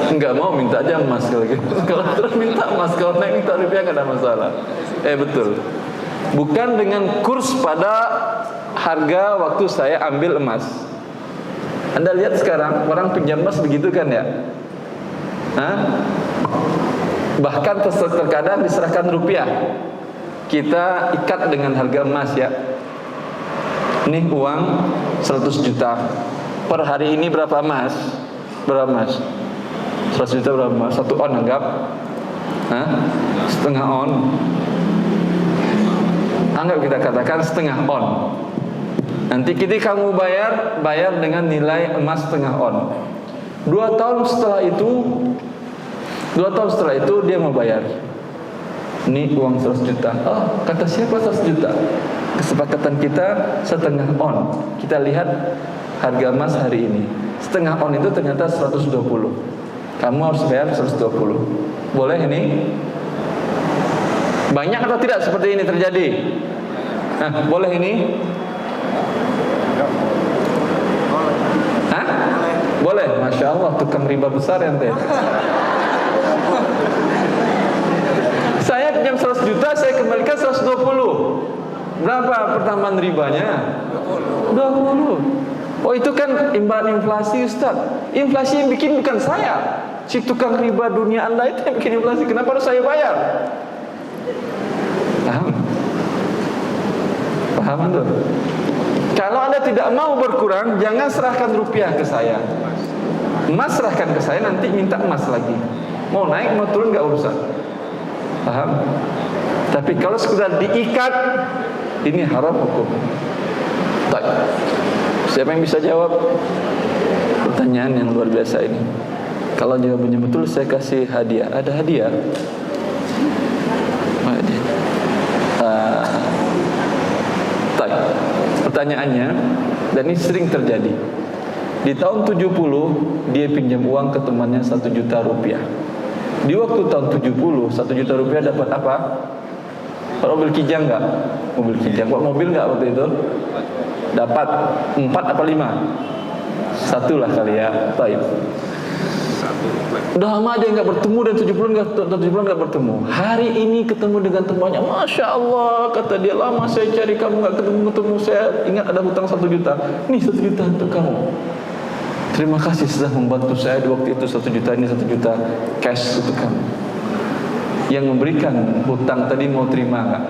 Enggak mau minta aja emas kalau gitu. Kalau terus minta emas, kalau naik minta rupiah nggak ada masalah. Betul. Bukan dengan kurs pada harga waktu saya ambil emas. Anda lihat sekarang orang pinjam emas begitu kan ya? Bahkan terkadang diserahkan rupiah. Kita ikat dengan harga emas ya. Ini uang 100 juta. Per hari ini berapa emas? Berapa emas? 100 juta berapa emas? 1 on anggap. Setengah on. Anggap kita katakan setengah on. Nanti ketika kamu bayar dengan nilai emas setengah on. 2 tahun setelah itu dia mau bayar. Ini uang 100 juta. Kata siapa 100 juta? Kesepakatan kita setengah on. Kita lihat harga emas hari ini. Setengah on itu ternyata 120. Kamu harus bayar 120. Boleh ini? Banyak atau tidak seperti ini terjadi? Boleh ini? Boleh, Masya Allah, tukang riba besar ya ente. Saya pinjam 100 juta, saya kembalikan 120. Berapa pertambahan ribanya? 20. Oh itu kan imbalan inflasi Ustaz. Inflasi yang bikin bukan saya. Si tukang riba dunia Anda itu yang bikin inflasi. Kenapa harus saya bayar? Paham Anda? Kalau Anda tidak mau berkurang, jangan serahkan rupiah ke saya. Emas serahkan ke saya, nanti minta emas lagi. Mau naik, mau turun gak urusan. Paham? Tapi kalau sekedar diikat, ini haram hukum. Siapa yang bisa jawab pertanyaan yang luar biasa ini? Kalau jawabannya betul, saya kasih hadiah. Ada hadiah? Pertanyaannya, dan ini sering terjadi. Di tahun 70 dia pinjam uang ke temannya 1 juta rupiah. Di waktu tahun 70 1 juta rupiah dapat apa? Mobil kijang nggak? Mobil kijang. Buat mobil nggak waktu itu? Dapat 4 apa 5? 1 lah kali ya. Baik. Udah lama dia nggak bertemu dan 7 bulan nggak bertemu. Hari ini ketemu dengan temannya, Masya Allah, kata dia, lama saya cari kamu nggak ketemu, saya ingat ada hutang 1 juta. Nih 1 juta untuk kamu. Terima kasih sudah membantu saya di waktu itu. 1 juta ini 1 juta cash untuk kamu. Yang memberikan hutang tadi mau terima nggak?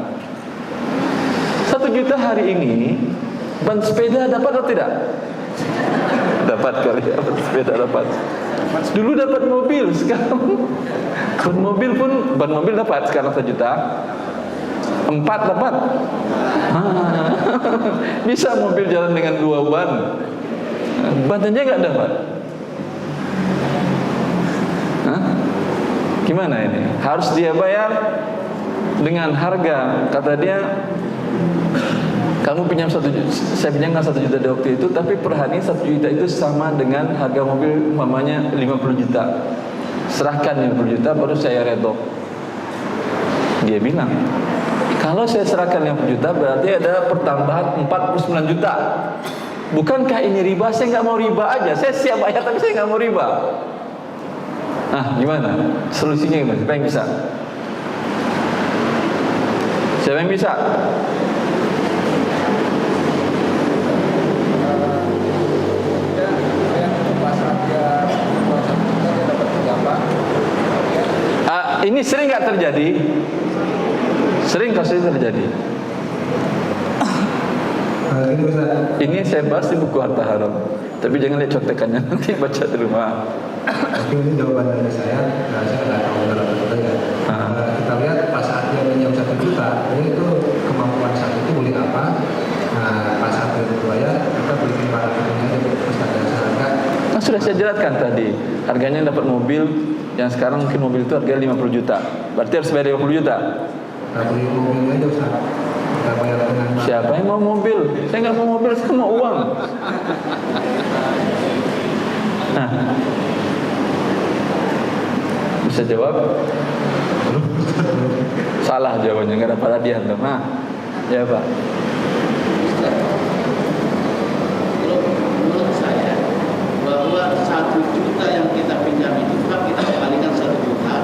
1 juta hari ini, ban sepeda dapat atau tidak? Dapat kali ya, ban sepeda dapat. Dulu dapat mobil, sekarang ban mobil dapat sekarang 1 juta. 4 dapat. Bisa mobil jalan dengan 2 ban. Bantunya nggak dapat. Gimana ini? Harus dia bayar dengan harga, kata dia, kamu pinjam 1 juta, saya pinjamkan 1 juta di waktu itu, tapi per hari 1 juta itu sama dengan harga mobil mamanya 50 juta. Serahkan 50 juta baru saya redok. Dia bilang, kalau saya serahkan 50 juta berarti ada pertambahan 49 juta. Bukankah ini riba? Saya nggak mau riba aja. Saya siap bayar tapi saya nggak mau riba. Gimana? Solusinya gimana? Siapa yang bisa? Siapa yang bisa? Ini sering nggak terjadi? Sering kasusnya terjadi. Ini saya bahas di buku Harta Haram. Tapi jangan lihat contekannya, nanti baca di rumah. Tapi ini jawaban dari saya nggak tahu dalam betul ya. Kita lihat pas saat dia pinjam 1 juta, itu kemampuan saat itu beli apa? Pas saat dia berbayar, kita beliin barang itu aja terus ada harga. Sudah saya jelaskan tadi, harganya dapat mobil yang sekarang mungkin mobil itu harganya 50 juta. Berarti harus bayar 50 juta. Kita beli mobilnya aja Ustaz. Kita bayar dengan barang. Siapa yang mau mobil? Saya nggak mau mobil, saya mau uang. Bisa jawab? Salah jawabannya, nggak dapat hadiah tuh. Ya Pak. Menurut saya bahwa 1 juta yang kita pinjam itu kan kita kembalikan 1 juta.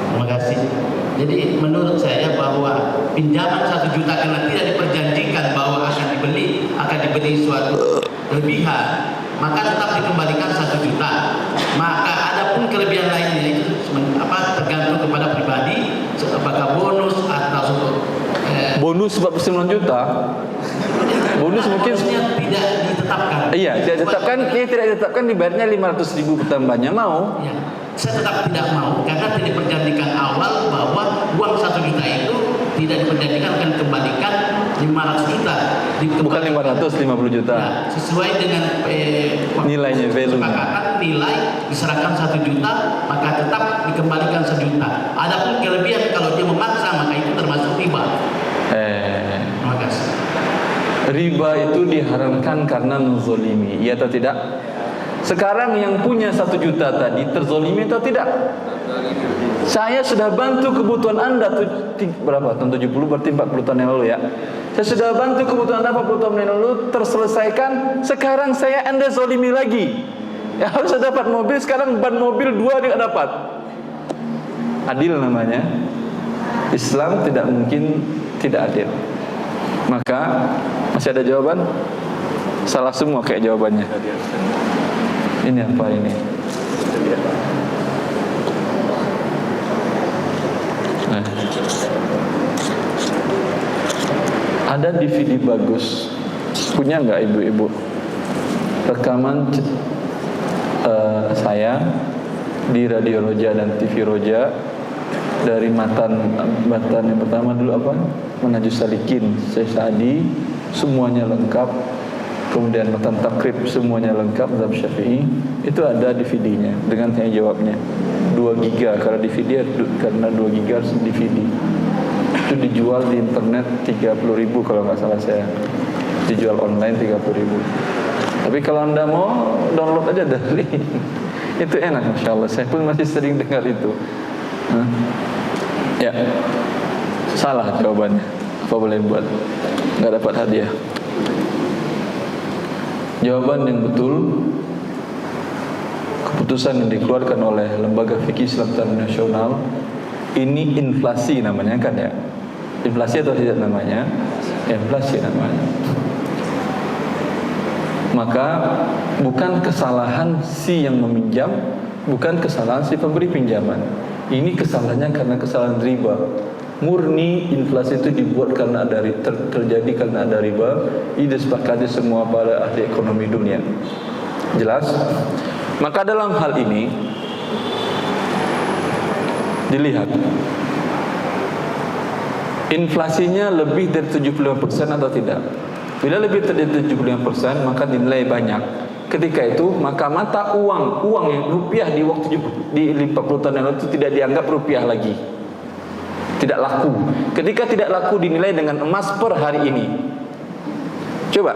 Terima kasih. Jadi menurut saya bahwa pinjaman 1 juta karena tidak diperjanjikan bahwa akan dibeli suatu kelebihan, maka tetap dikembalikan 1 juta. Maka adapun kelebihan lainnya itu tergantung kepada pribadi, apakah bonus atau bonus 49 juta. Bonus mungkin tidak ditetapkan. Iya, tidak ditetapkan. Ini tidak ditetapkan, dibayarnya 500.000 pertambahannya mau. Ya, saya tetap tidak mau karena tidak diperjanjikan awal bahwa uang 1 juta itu tidak diperjanjikan akan dikembalikan 500 juta. Bukan 550 juta. Ya, sesuai dengan nilainya, value. Kesepakatan nilai diserahkan 1 juta, maka tetap dikembalikan 1 juta. Adapun kelebihan kalau dia memaksa maka itu termasuk riba. Terima kasih. Riba itu diharamkan karena menzolimi, iya atau tidak? Sekarang yang punya 1 juta tadi terzolimi atau tidak? Saya sudah bantu kebutuhan Anda berapa? Tahun 70 berarti 40 tahun yang lalu ya. Saya sudah bantu kebutuhan Anda 40 tahun yang lalu terselesaikan. Sekarang Anda zolimi lagi. Ya harus dapat mobil, sekarang ban mobil 2 dia dapat. Adil namanya. Islam tidak mungkin tidak adil. Maka masih ada jawaban? Salah semua kayak jawabannya. Ini apa ini? Ada DVD bagus, punya nggak ibu-ibu? Rekaman saya di Radio Roja dan TV Roja dari matan yang pertama dulu apa? Manhajus Salikin, Syekh Sa'di, semuanya lengkap. Kemudian matan takrib semuanya lengkap, mazhab Syafi'i. Itu ada DVD-nya dengan tanya jawabnya. 2 giga karena DVD, karena 2 giga DVD. Itu dijual di internet 30.000 kalau nggak salah saya. Dijual online 30.000. Tapi kalau Anda mau download aja dari itu enak, Masya Allah. Saya pun masih sering dengar itu. Ya, salah jawabannya. Apa boleh buat? Nggak dapat hadiah. Jawaban yang betul, keputusan yang dikeluarkan oleh Lembaga Fikih Islam Nasional, ini inflasi namanya kan ya? Inflasi atau tidak namanya? Inflasi namanya. Maka bukan kesalahan si yang meminjam, bukan kesalahan si pemberi pinjaman. Ini kesalahannya karena kesalahan riba. Murni inflasi itu dibuat karena terjadi karena ada riba. Ini disepakati semua para ahli ekonomi dunia. Jelas? Maka dalam hal ini dilihat inflasinya lebih dari 75% atau tidak. Bila lebih dari 75% maka dinilai banyak. Ketika itu maka mata uang yang rupiah di waktu di 40 tahun yang lalu itu tidak dianggap rupiah lagi. Tidak laku. Ketika tidak laku dinilai dengan emas per hari ini. Coba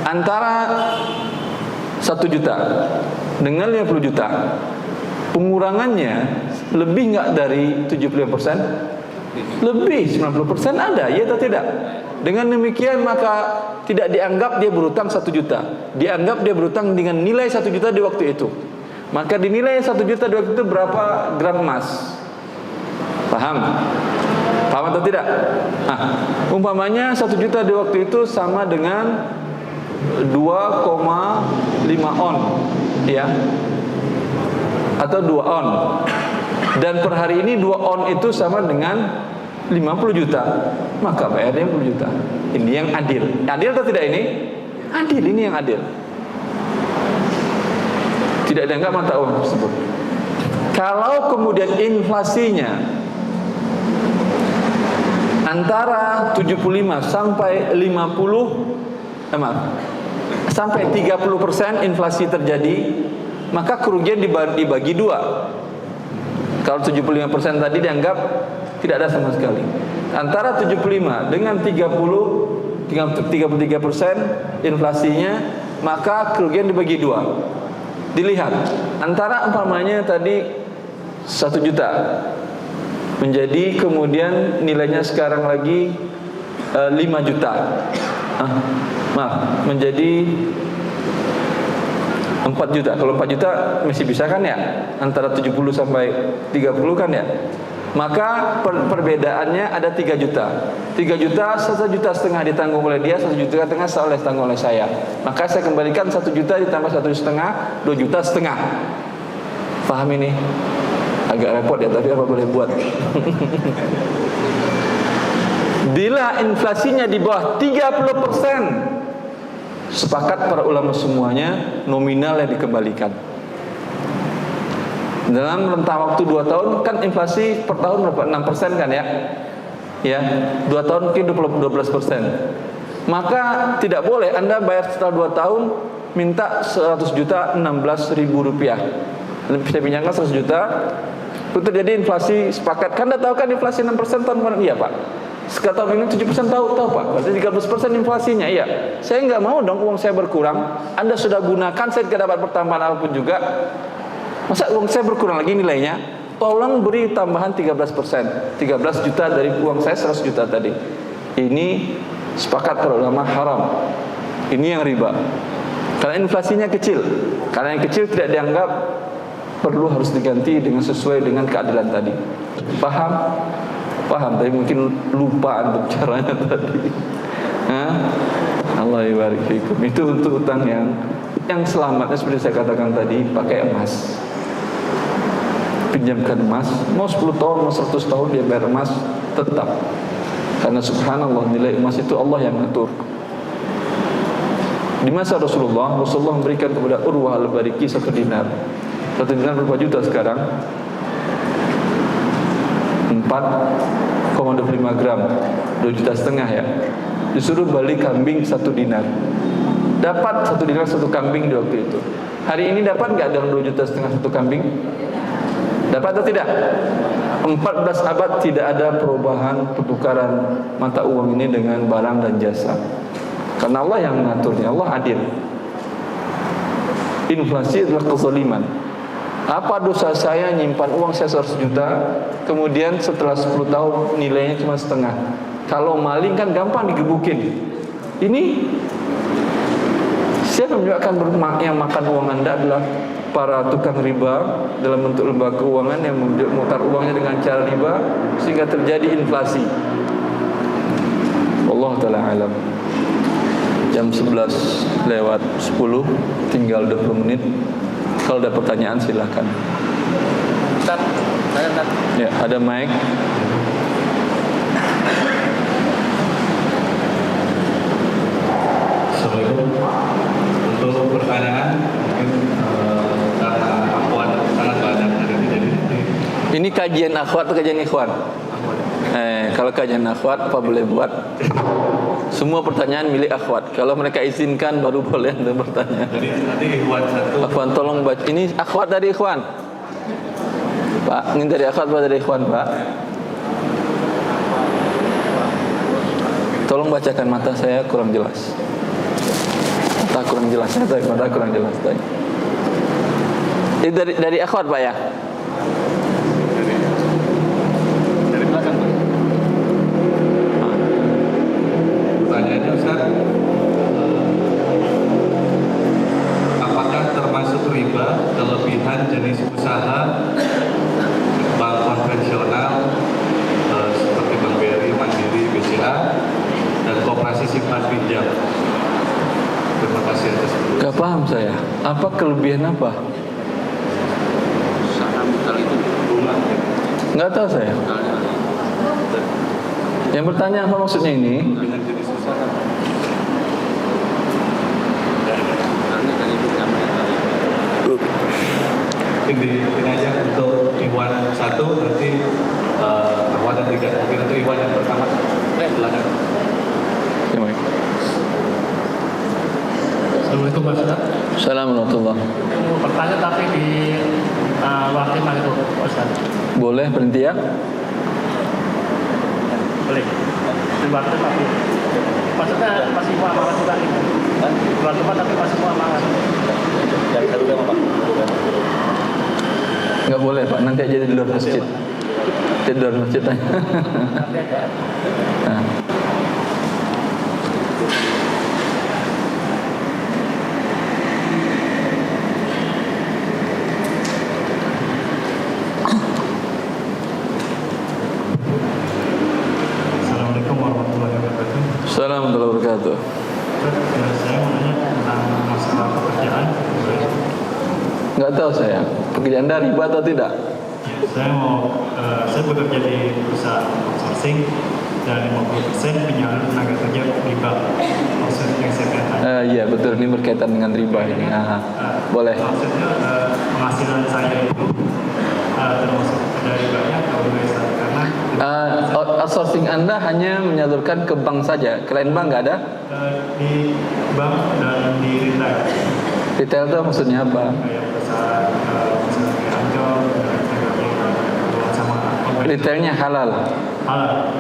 antara 1 juta dengan 50 juta, pengurangannya lebih nggak dari 75%? Lebih 90% ada, ya atau tidak? Dengan demikian maka tidak dianggap dia berutang 1 juta, dianggap dia berutang dengan nilai 1 juta di waktu itu. Maka dinilai 1 juta di waktu itu berapa gram emas? Paham? Paham atau tidak? Nah, umpamanya 1 juta di waktu itu sama dengan 2,5 on, ya, atau 2 on. Dan per hari ini 2 on itu sama dengan 50 juta. Maka bayarnya 50 juta. Ini yang adil. Adil atau tidak ini? Adil, ini yang adil. Tidak dianggap mata uang tersebut. Kalau kemudian inflasinya antara 75 sampai 30% inflasi terjadi, maka kerugian dibagi dua. Kalau 75% tadi dianggap tidak ada sama sekali. Antara 75 dengan 33% inflasinya, maka kerugian dibagi dua. Dilihat antara umpamanya tadi 1 juta menjadi kemudian nilainya sekarang lagi 5 juta. Menjadi 4 juta. Kalau 4 juta masih bisa kan ya? Antara 70 sampai 30 kan ya? Maka perbedaannya ada 3 juta. 3 juta, 1,5 juta ditanggung oleh dia, 1,5 juta ditanggung oleh saya. Maka saya kembalikan 1 juta ditambah 1,5, 2,5 juta. Paham ini? Agak repot ya, tapi apa boleh buat. Bila inflasinya di bawah 30%, sepakat para ulama semuanya nominal yang dikembalikan. Dalam rentang waktu 2 tahun kan inflasi per tahun berapa? 6% kan ya? Ya, 2 tahun mungkin 12%. Maka tidak boleh Anda bayar setelah 2 tahun minta 100 juta 16.000 rupiah. Saya pinjamkan 100 juta. Itu terjadi inflasi sepakat. Kan Anda tahu kan inflasi 6% tahun kemarin? Iya Pak. Sekarang ini 7% tahu Pak. Berarti 13% inflasinya. Iya. Saya nggak mau dong uang saya berkurang. Anda sudah gunakan, saya tidak dapat pertambahan apapun juga. Masa uang saya berkurang lagi nilainya? Tolong beri tambahan 13%. 13 juta dari uang saya 100 juta tadi. Ini sepakat para ulama haram. Ini yang riba. Karena inflasinya kecil. Karena yang kecil tidak dianggap perlu harus diganti dengan sesuai dengan keadilan tadi. Paham? Paham, tapi mungkin lupa untuk caranya tadi. Allah yabarik fikum. Itu untuk utang yang selamatnya seperti saya katakan tadi, pakai emas. Pinjamkan emas, mau 10 tahun, mau 100 tahun dia bayar emas tetap. Karena subhanallah nilai emas itu Allah yang mengatur. Di masa Rasulullah memberikan kepada Urwah al-Bariki 1 dinar. 1 dinar berapa juta sekarang? 4,25 gram, 2,5 juta ya. Disuruh balik kambing 1 dinar. Dapat 1 dinar 1 kambing di waktu itu. Hari ini dapat nggak dalam 2,5 juta 1 kambing? Dapat atau tidak? 14 abad tidak ada perubahan pertukaran mata uang ini dengan barang dan jasa. Karena Allah yang mengaturnya, Allah adil. Inflasi adalah kezaliman. Apa dosa saya nyimpan uang saya 100 juta, kemudian setelah 10 tahun nilainya cuma setengah. Kalau maling kan gampang digebukin. Ini Siapa juga yang makan uang Anda adalah para tukang riba dalam bentuk lembaga keuangan yang memutar uangnya dengan cara riba sehingga terjadi inflasi. Allah Ta'ala alam. Jam 11 lewat 10, tinggal 20 menit. Kalau ada pertanyaan silahkan. Ustaz, Ya, ada mic. Assalamualaikum. Untuk pertanyaan mungkin karena akhwat sangat banyak hari ini, jadi Ini kajian akhwat atau kajian ikhwan? Kalau kajian akhwat apa boleh buat? Semua pertanyaan milik akhwat. Kalau mereka izinkan baru boleh Anda bertanya. jadi nanti ikhwan satu. Akhwan tolong baca. Ini akhwat dari ikhwan. Pak, ini dari akhwat apa dari ikhwan, Pak? Tolong bacakan, mata saya kurang jelas. Mata kurang jelas, mata kurang jelas. Ini dari akhwat, Pak ya? dari belakang Pak. Pertanyaannya Ustaz, apakah termasuk riba kelebihan jenis usaha bank konvensional seperti Bank BRI, Mandiri, BCA dan koperasi simpan pinjam? Terima kasih atas penjelasan. Gak paham saya. Apa kelebihan apa? Saham kali itu bunga. Nggak tahu saya. Yang bertanya apa maksudnya ini? Dengan jenis usaha. Ini aja untuk Iwan 1 nanti Iwan dan 3 mungkin untuk Iwan yang pertama silakan. Ya, baik. Assalamualaikum Pak Ustaz. Assalamualaikum warahmatullahi. Pertanyaan tapi di wakil itu Ustaz. Boleh berhenti ya? Boleh. Di wakil tapi maksudnya masih muamalah juga ini. Wakil tapi masih muamalah. Dari satu tema Pak. Nggak boleh Pak, nanti aja di luar masjid. Di luar masjid aja. Nah. Assalamualaikum warahmatullahi wabarakatuh. Assalamualaikum warahmatullahi wabarakatuh. Saya mau nanya tentang masalah pekerjaan. Nggak tahu saya. Pekerjaan Anda riba atau tidak? Saya bekerja di perusahaan outsourcing dan 50% penyalur tenaga kerja riba. Maksud yang saya katakan. Iya betul, ini berkaitan dengan riba ini. Boleh. Maksudnya penghasilan saya itu termasuk dari ribanya atau biasa karena Outsourcing Anda hanya menyalurkan ke bank saja, ke lain bank nggak ada? di bank dan di retail. Retail itu maksudnya apa? Kayak perusahaan kayak Ancol, sama Retailnya halal. halal.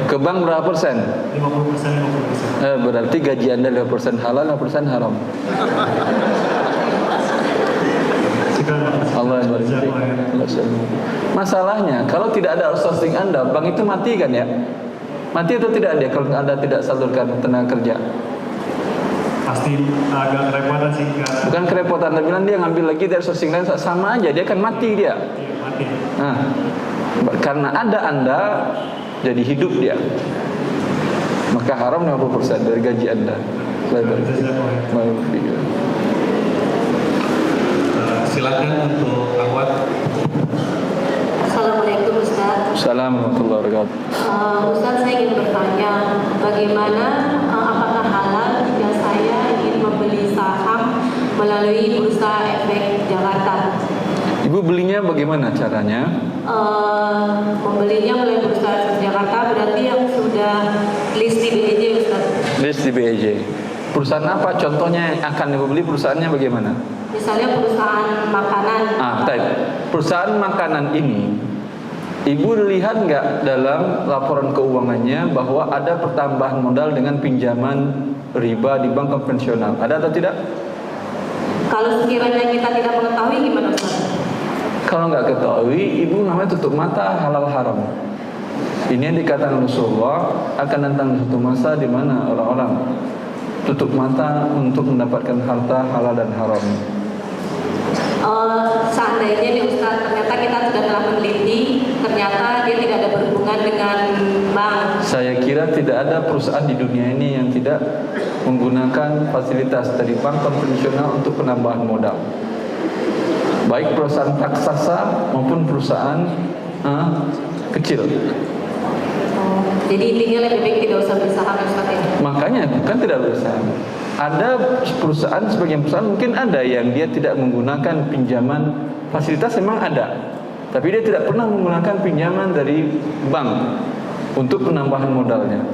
Ke bank berapa persen? 50%. Berarti gaji Anda 5% halal, 5% haram. Allah yang Masalahnya, kalau tidak ada outsourcing Anda, bank itu mati kan ya? Mati atau tidak dia kalau Anda tidak salurkan tenaga kerja? Pasti agak kerepotan sih karena Bukan kerepotan, tapi bilang dia ngambil lagi dari outsourcing lain sama aja, dia akan mati dia. mati. Nah, karena ada Anda, jadi hidup dia. Maka haram 50% dari gaji Anda. Silakan untuk akhwat. Assalamualaikum Ustaz. Assalamualaikum warahmatullahi wabarakatuh. Ustaz, saya ingin bertanya bagaimana apakah halal jika saya ingin membeli saham melalui Bursa Efek Jakarta? Ibu belinya bagaimana caranya? Membelinya melalui Bursa Efek Jakarta berarti yang sudah list di BEJ Ustaz. List di BEJ. Perusahaan apa? Contohnya yang akan Ibu beli perusahaannya bagaimana? Misalnya perusahaan makanan. Perusahaan makanan ini, Ibu lihat nggak dalam laporan keuangannya bahwa ada pertambahan modal dengan pinjaman riba di bank konvensional? Ada atau tidak? Kalau sekiranya kita tidak mengetahui gimana Ustaz? Kalau nggak ketahui, Ibu namanya tutup mata halal haram. Ini yang dikatakan Rasulullah akan datang satu masa di mana orang-orang tutup mata untuk mendapatkan harta halal dan haram? Seandainya nih Ustaz, ternyata kita sudah telah meneliti, ternyata dia tidak ada berhubungan dengan bank. Saya kira tidak ada perusahaan di dunia ini yang tidak menggunakan fasilitas dari bank konvensional untuk penambahan modal. Baik perusahaan raksasa maupun perusahaan kecil. Jadi intinya lebih baik tidak usah bersaham Ustaz ya? Makanya bukan tidak bersaham. Ada perusahaan, sebagian perusahaan mungkin ada yang dia tidak menggunakan pinjaman, fasilitas memang ada, tapi dia tidak pernah menggunakan pinjaman dari bank untuk penambahan modalnya.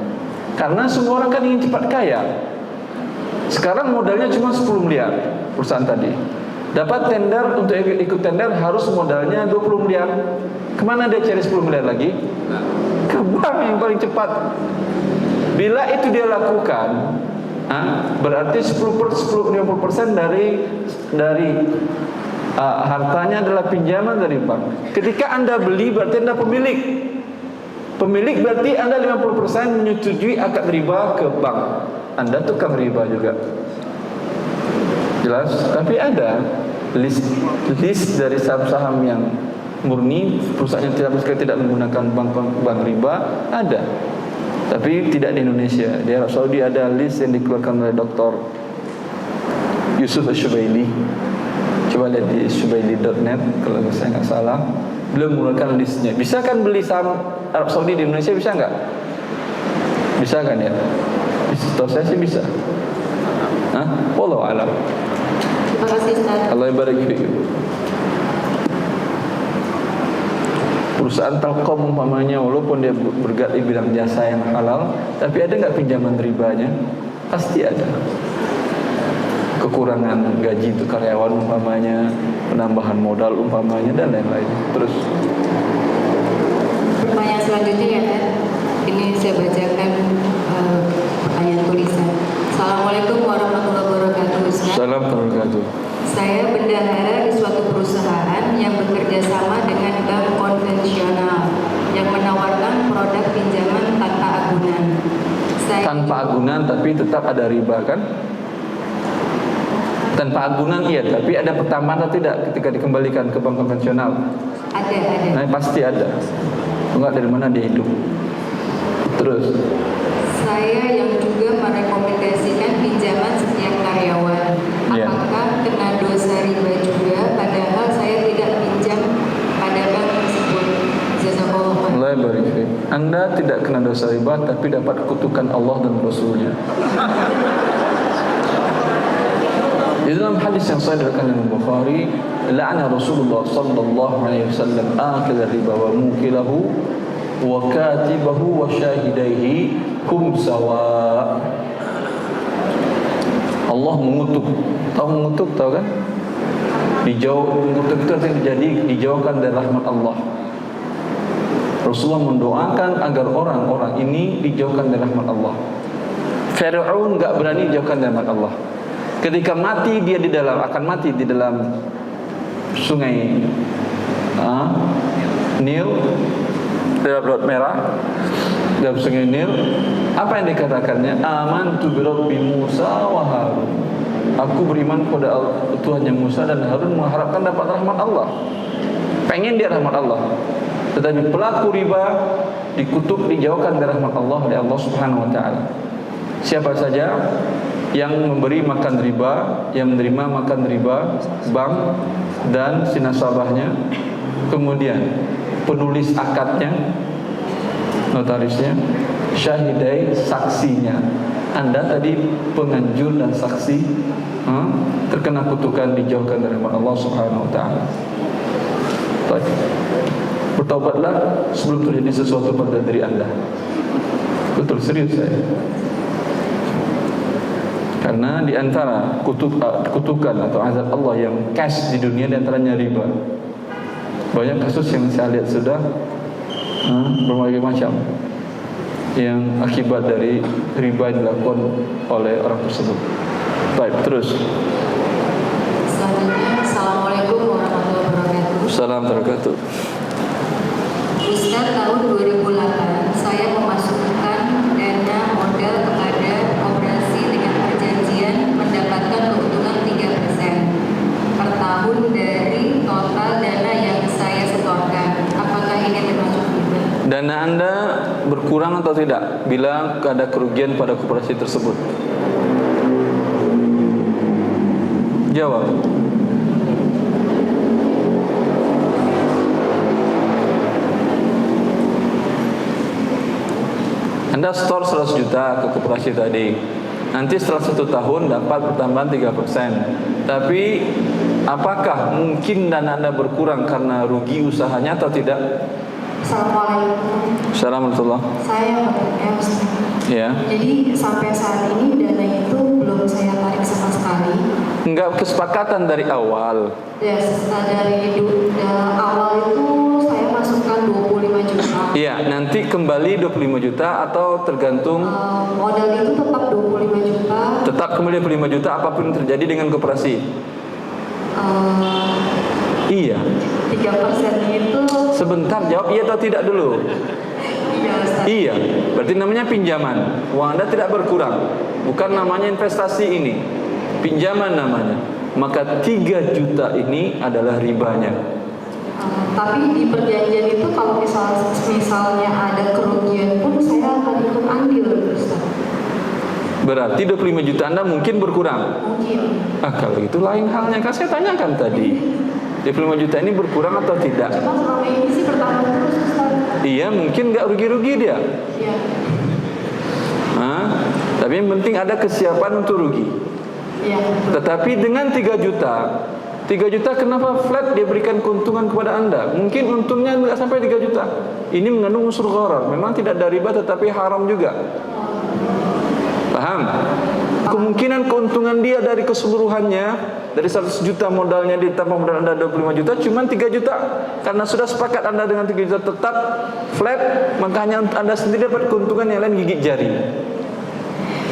Karena semua orang kan ingin cepat kaya. Sekarang modalnya cuma 10 miliar perusahaan tadi. Dapat tender, untuk ikut tender harus modalnya 20 miliar. Kemana dia cari 10 miliar lagi? Ke bank yang paling cepat. Bila itu dia lakukan, berarti 50% dari hartanya adalah pinjaman dari bank. Ketika Anda beli berarti Anda pemilik. Pemilik berarti Anda 50% menyetujui akad riba ke bank. Anda tukang riba juga. Jelas? Tapi ada list dari saham-saham yang murni, perusahaan yang tidak menggunakan bank riba, ada. Tapi tidak di Indonesia. Di Arab Saudi ada list yang dikeluarkan oleh Dr. Yusuf Al-Shubaili. Coba lihat di shubaili.net kalau saya nggak salah. Beliau mengeluarkan listnya. Bisa kan beli saham Arab Saudi di Indonesia? Bisa nggak? Bisa kan ya? Setahu saya sih bisa. Wallahu a'lam. Terima kasih Ustaz. Allah barik fiik. Perusahaan Telkom umpamanya, walaupun dia bergerak di bidang jasa yang halal, tapi ada nggak pinjaman ribanya? Pasti ada. Kekurangan gaji untuk karyawan umpamanya, penambahan modal umpamanya, dan lain-lain. Terus Pertanyaan selanjutnya ya Ustaz. Ini saya bacakan pertanyaan tulisan. Assalamualaikum warahmatullahi wabarakatuh Ustaz. salam wabarakatuh. Saya bendahara di suatu perusahaan yang bekerja sama dengan bank konvensional yang menawarkan produk pinjaman tanpa agunan. Tanpa agunan tapi tetap ada riba kan? Tanpa agunan iya, tapi ada pertambahan atau tidak ketika dikembalikan ke bank konvensional? Ada. Nah, pasti ada. Enggak, dari mana dia hidup? Terus Saya yang juga merekomendasikan pinjaman setiap karyawan. Ya. Apakah kena dosa riba juga padahal saya tidak pinjam pada bank tersebut? Jazakallahu khairan. Allah barik fiik. Anda tidak kena dosa riba tapi dapat kutukan Allah dan Rasulnya. Di dalam hadis yang sahih dari Imam Bukhari, la'ana Rasulullah sallallahu alaihi wasallam akil riba wa mukilahu wa katibahu wa syahidaihi kum sawa. Allah mengutuk. Tahu mengutuk, tahu kan? Mengutuk itu yang terjadi, dijauhkan dari rahmat Allah. Rasulullah mendoakan agar orang-orang ini dijauhkan dari rahmat Allah. Fir'aun enggak berani dijauhkan dari rahmat Allah. Ketika mati dia akan mati di dalam sungai Nil, dalam Laut Merah, dalam sungai Nil. Apa yang dikatakannya? Amantu bi Rabbi Musa wa Harun. Aku beriman kepada Tuhannya Musa dan Harun, mengharapkan dapat rahmat Allah. Pengen dia rahmat Allah. Tetapi pelaku riba dikutuk, dijauhkan dari rahmat Allah oleh Allah Subhanahu wa taala. Siapa saja yang memberi makan riba, yang menerima makan riba, bank dan si nasabahnya, kemudian penulis akadnya, notarisnya, syahidai, saksinya. Anda tadi penganjur dan saksi terkena kutukan, dijauhkan dari rahmat Allah Subhanahu wa taala. Baik. Bertaubatlah sebelum terjadi sesuatu pada diri Anda. Betul, serius saya. Karena di antara kutukan atau azab Allah yang cash di dunia, di antaranya riba. Banyak kasus yang saya lihat sudah berbagai macam yang akibat dari riba yang dilakukan oleh orang tersebut. Baik, terus. Selanjutnya, Assalamualaikum warahmatullahi wabarakatuh. Salam wabarakatuh. Ustaz, tahun 2008 saya memasukkan dana modal kepada operasi dengan perjanjian atau tidak bila ada kerugian pada koperasi tersebut? Jawab. Anda store 100 juta ke koperasi tadi. Nanti setelah 1 tahun dapat pertambahan 3%. Tapi apakah mungkin dana Anda berkurang karena rugi usahanya atau tidak? Assalamualaikum. Assalamualaikum. Saya bertanya, Ustaz. Ya. Jadi sampai saat ini dana itu belum saya tarik sama sekali. Enggak kesepakatan dari awal. Ya, dari awal itu saya masukkan 25 juta. Iya, nanti kembali 25 juta atau tergantung Modal itu tetap 25 juta. tetap kembali 25 juta apapun yang terjadi dengan koperasi. Iya. 3% itu. Sebentar, jawab iya atau tidak dulu. Iya, Ustaz. Iya, berarti namanya pinjaman. Uang Anda tidak berkurang. Bukan namanya investasi ini. Pinjaman namanya. Maka 3 juta ini adalah ribanya. Tapi di perjanjian itu kalau misalnya ada kerugian pun saya akan ikut andil, Ustaz. Berarti 25 juta Anda mungkin berkurang. Mungkin. Kalau itu lain halnya. Kan saya tanyakan tadi. 25 juta ini berkurang atau tidak? Cuma selama ini sih bertambah terus, Ustaz. Iya, mungkin nggak rugi-rugi dia. Iya. Tapi yang penting ada kesiapan untuk rugi. Iya. Tetapi dengan 3 juta kenapa flat dia berikan keuntungan kepada Anda? Mungkin untungnya nggak sampai 3 juta. Ini mengandung unsur gharar. Memang tidak ada riba tetapi haram juga. Paham? Kemungkinan keuntungan dia dari keseluruhannya, dari 100 juta modalnya ditambah modal Anda 25 juta, cuma 3 juta. Karena sudah sepakat Anda dengan 3 juta tetap flat, makanya Anda sendiri dapat keuntungan yang lain gigit jari.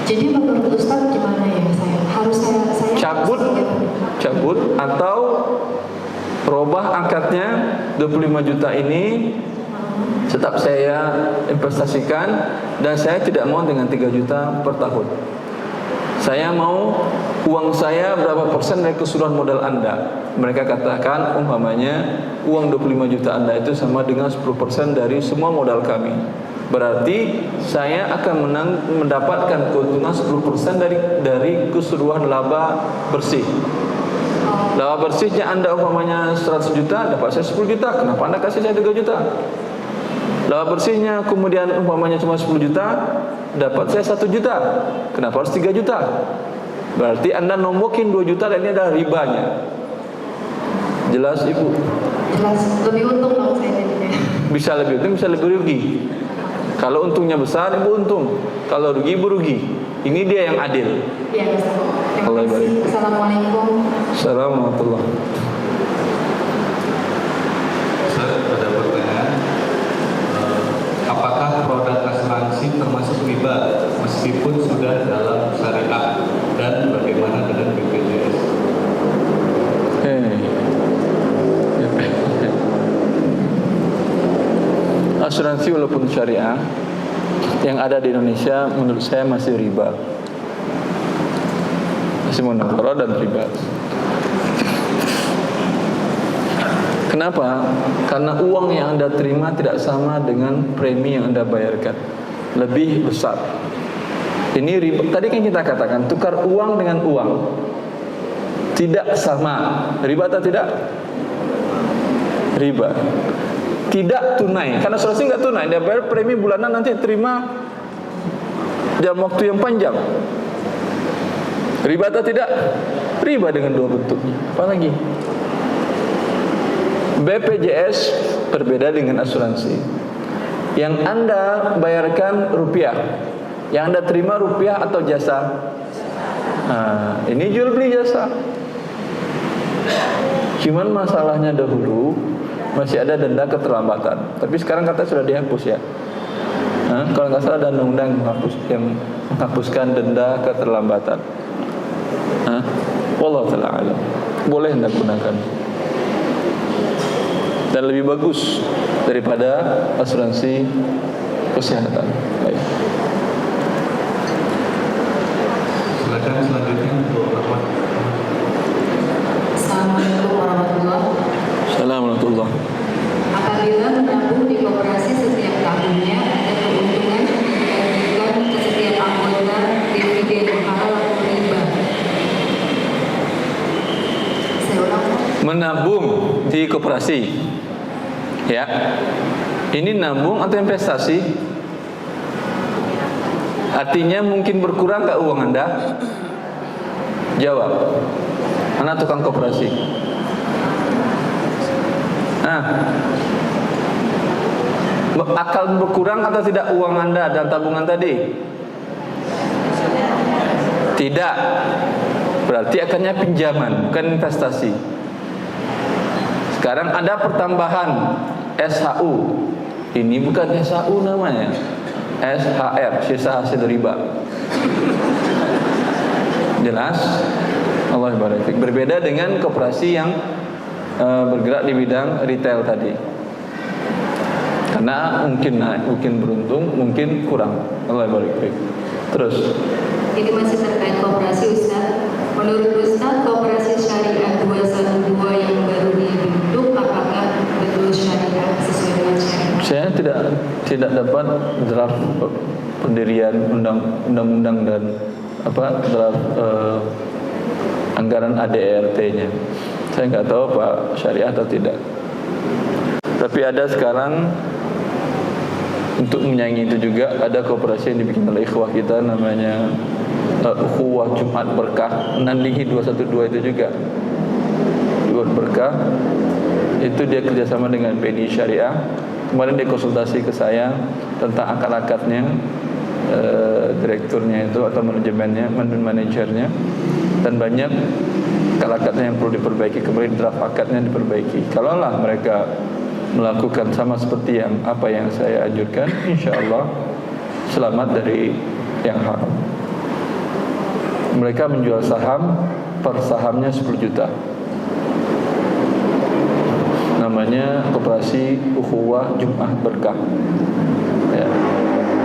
Jadi menurut Ustaz gimana ya saya? Harus saya cabut atau robah angkatnya 25 juta ini tetap saya investasikan dan saya tidak mau dengan 3 juta per tahun. Saya mau uang saya berapa persen dari keseluruhan modal Anda. Mereka katakan umpamanya uang 25 juta Anda itu sama dengan 10% dari semua modal kami. Berarti saya akan mendapatkan keuntungan 10% dari keseluruhan laba bersih. Laba bersihnya Anda umpamanya 100 juta, dapat saya 10 juta. Kenapa Anda kasih saya 3 juta? Laba bersihnya kemudian umpamanya cuma 10 juta, dapat saya 1 juta. Kenapa harus 3 juta? Berarti Anda nombokin 2 juta dan ini adalah ribanya. Jelas Ibu? jelas lebih untung dong saya jadinya. Bisa lebih untung, bisa lebih rugi. Kalau untungnya besar, Ibu untung. Kalau rugi, Ibu rugi. Ini dia yang adil. Iya, Ustaz. Allah Terima barik. kasih. Assalamualaikum. Assalamualaikum. Ustaz, ada pertanyaan. Apakah produk asuransi termasuk riba meskipun sudah dalam syariah, dan bagaimana dengan BPJS? Asuransi walaupun syariah yang ada di Indonesia menurut saya masih riba, masih munakalah dan riba. Kenapa? Karena uang yang Anda terima tidak sama dengan premi yang Anda bayarkan, lebih besar. Ini riba. Tadi kan kita katakan tukar uang dengan uang tidak sama, riba atau tidak? Riba. Tidak tunai, karena asuransi nggak tunai. Dia bayar premi bulanan, nanti terima dalam waktu yang panjang. Riba atau tidak? Riba dengan dua bentuknya. Apa lagi? BPJS berbeda dengan asuransi. Yang Anda bayarkan rupiah, yang Anda terima rupiah atau jasa. Nah, ini jual beli jasa. Cuman masalahnya dahulu masih ada denda keterlambatan, tapi sekarang katanya sudah dihapus ya. Kalau nggak salah ada undang-undang yang menghapuskan denda keterlambatan. Wallahu ta'ala alam. Boleh Anda gunakan dan lebih bagus daripada asuransi kesehatan. Baik. Silakan selanjutnya untuk Rahmat. Assalamualaikum warahmatullahi wabarakatuh. Assalamualaikum. Apabila menabung di koperasi setiap tahunnya ada keuntungan menabung di koperasi. Ya. Ini nabung atau investasi? Artinya mungkin berkurang nggak uang Anda? Jawab. Anak tukang koperasi. Akan berkurang atau tidak uang Anda dan tabungan tadi? Tidak. Berarti akannya pinjaman, bukan investasi. Sekarang ada pertambahan SHU. Ini bukan SHU namanya, SHR, sisa hasil riba. Jelas? Allah barik. Berbeda dengan koperasi yang bergerak di bidang retail tadi. Karena mungkin naik, mungkin beruntung, mungkin kurang. Allah barik. Terus. Ini masih terkait koperasi Ustaz. Menurut Ustaz, koperasi syariah 212 yang baru dibentuk apakah betul syariah sesuai dengan syariah? Saya tidak dapat draft pendirian undang-undang dan draft anggaran ADRT-nya. Saya nggak tahu Pak syariah atau tidak. Tapi ada sekarang untuk menyaingi itu juga ada koperasi yang dibikin oleh ikhwah kita namanya Ukhuwah Jumat Berkah, menandingi 212 itu juga. Jumat Berkah itu dia kerjasama dengan BNI Syariah. Kemarin dia konsultasi ke saya tentang akad-akadnya, direkturnya itu atau manajernya, dan banyak akad-akadnya yang perlu diperbaiki. Kemarin draft akadnya diperbaiki. Kalaulah mereka melakukan sama seperti apa yang saya anjurkan, insya Allah selamat dari yang haram. Mereka menjual saham, per sahamnya 10 juta. Namanya koperasi Ukhuwah Jumat Berkah. Ya.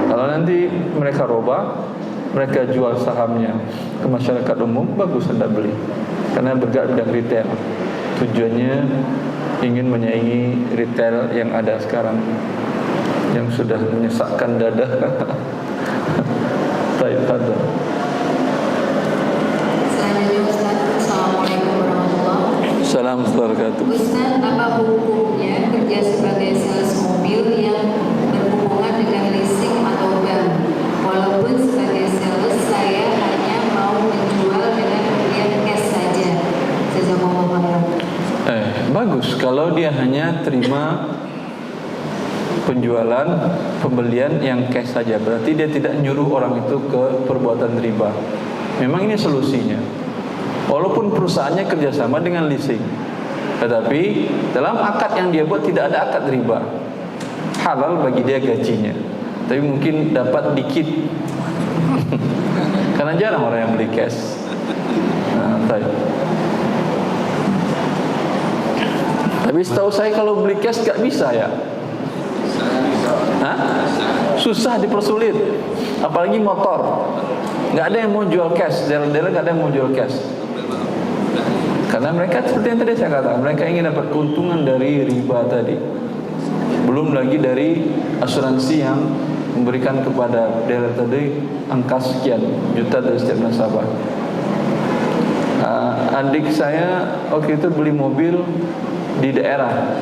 Kalau nanti mereka robah, mereka jual sahamnya ke masyarakat umum, bagus Anda beli. Karena bergerak bidang retail. Tujuannya ingin menyaingi retail yang ada sekarang, yang sudah menyesakkan dada. Baik, ada. Selanjutnya Ustaz, Assalamualaikum warahmatullahi wabarakatuh. Salam wabarakatuh. Ustaz, apa hukumnya kerja sebagai sales mobil yang berhubungan dengan leasing atau bank? Walaupun sebagai sales saya hanya mau menjual dengan pembelian cash saja. Jazakumullah khairan. Bagus kalau dia hanya terima penjualan, pembelian yang cash saja. Berarti dia tidak nyuruh orang itu ke perbuatan riba. Memang ini solusinya. Walaupun perusahaannya kerjasama dengan leasing, tetapi dalam akad yang dia buat tidak ada akad riba. Halal bagi dia gajinya, tapi mungkin dapat dikit. Karena jarang orang yang beli cash. Tapi setahu saya kalau beli cash gak bisa ya. Susah, dipersulit. Apalagi motor, gak ada yang mau jual cash. Dealer-dealer gak ada yang mau jual cash. Karena mereka seperti yang tadi saya katakan, mereka ingin dapat keuntungan dari riba tadi. Belum lagi dari asuransi yang memberikan kepada dealer tadi angka sekian juta dari setiap nasabah. Adik saya waktu itu beli mobil di daerah,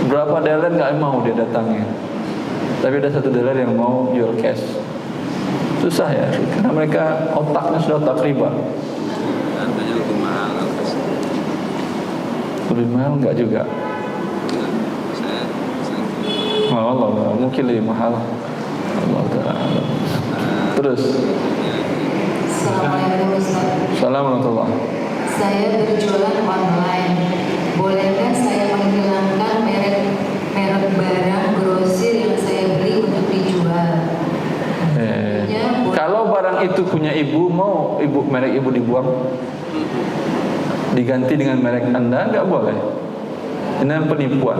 berapa dealer nggak mau dia datangnya, tapi ada satu dealer yang mau jual cash. Susah ya, karena mereka otaknya sudah otak riba. Harganya lebih mahal. Lebih mahal nggak juga? Allah, mungkin lebih mahal. Allah Ta'ala. Terus. Assalamualaikum Ustaz. Assalamualaikum. Saya berjualan online. Bolehkah saya menghilangkan merek barang grosir yang saya beli untuk dijual? Kalau barang itu punya ibu, mau merek ibu dibuang, diganti dengan merek Anda, nggak boleh. Ini penipuan.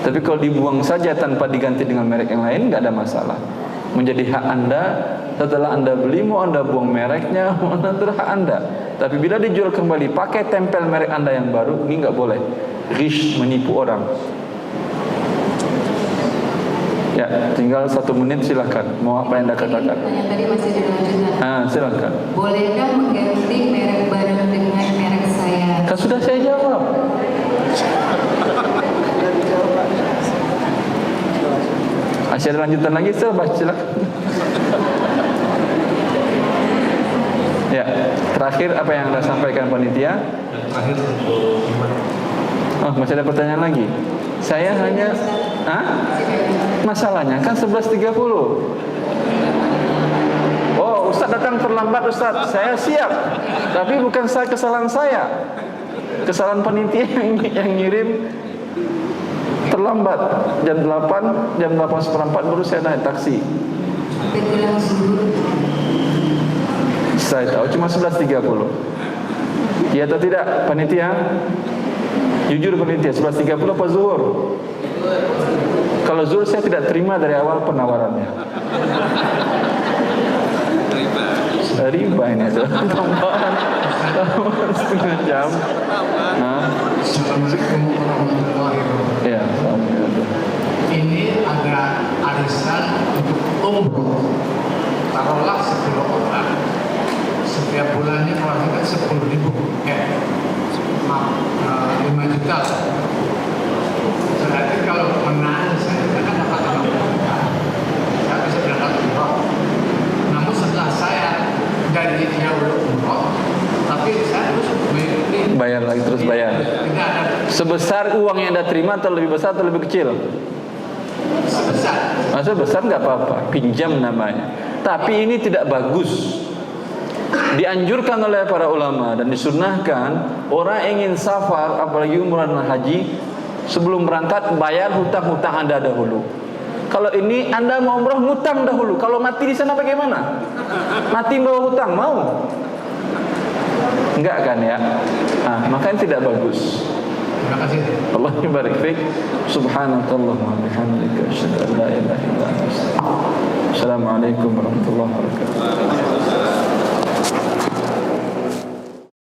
Tapi kalau dibuang saja tanpa diganti dengan merek yang lain, nggak ada masalah. Menjadi hak Anda. Setelah Anda beli, mau Anda buang mereknya, mau Anda hak Anda. Tapi bila dijual kembali pakai tempel merek Anda yang baru, ini nggak boleh. Ghish, menipu orang. Ya, tinggal 1 menit, silakan. Mau apa yang Anda katakan? Yang tadi masih dilanjutkan. Silakan. Bolehkah mengganti merek barang dengan merek saya? Kan sudah Masih ada lanjutan lagi, silakan. Ya, terakhir apa yang Anda sampaikan panitia? Dan terakhir untuk iman. Oh, masih ada pertanyaan lagi. Saya hanya masalahnya kan 11.30. Oh, Ustaz datang terlambat Ustaz. Saya siap. Tapi bukan kesalahan saya. Kesalahan panitia yang ngirim terlambat. Jam 8, jam 8.15 baru saya naik taksi. Menjelang zuhur. Saya tahu cuma 11.30. Ya atau tidak panitia? Jujur panitia, 11.30 apa zuhur? Kalau zuhur saya tidak terima dari awal penawarannya. Riba ini adalah tambahan setengah jam. Assalamualaikum warahmatullahi wabarakatuh. Ya, Ini ada arisan untuk umroh. Taruhlah 10 orang. Setiap bulannya keluarga 10.000. 5 juta. Berarti kalau menang saya akan dapat 50 juta. Saya bisa berangkat umroh. Namun setelah saya dari jauh umroh, tapi saya harus bayar lagi terus bayar. tidak ada Sebesar uang yang Anda terima atau lebih besar atau lebih kecil? sebesar. Masa besar nggak apa-apa, pinjam namanya. Tapi ini tidak bagus. Dianjurkan oleh para ulama dan disunnahkan orang ingin safar apalagi umrah dan haji sebelum berangkat bayar hutang-hutang Anda dahulu. Kalau ini Anda mau umrah ngutang dahulu. Kalau mati di sana bagaimana? Mati bawa hutang mau? Enggak kan ya? Makanya tidak bagus. Terima kasih. Allah barik fiik. Subhanakallahumma wa bihamdika asyhadu an la ilaha illa anta astaghfiruka wa atubu ilaik. Assalamualaikum warahmatullahi wabarakatuh.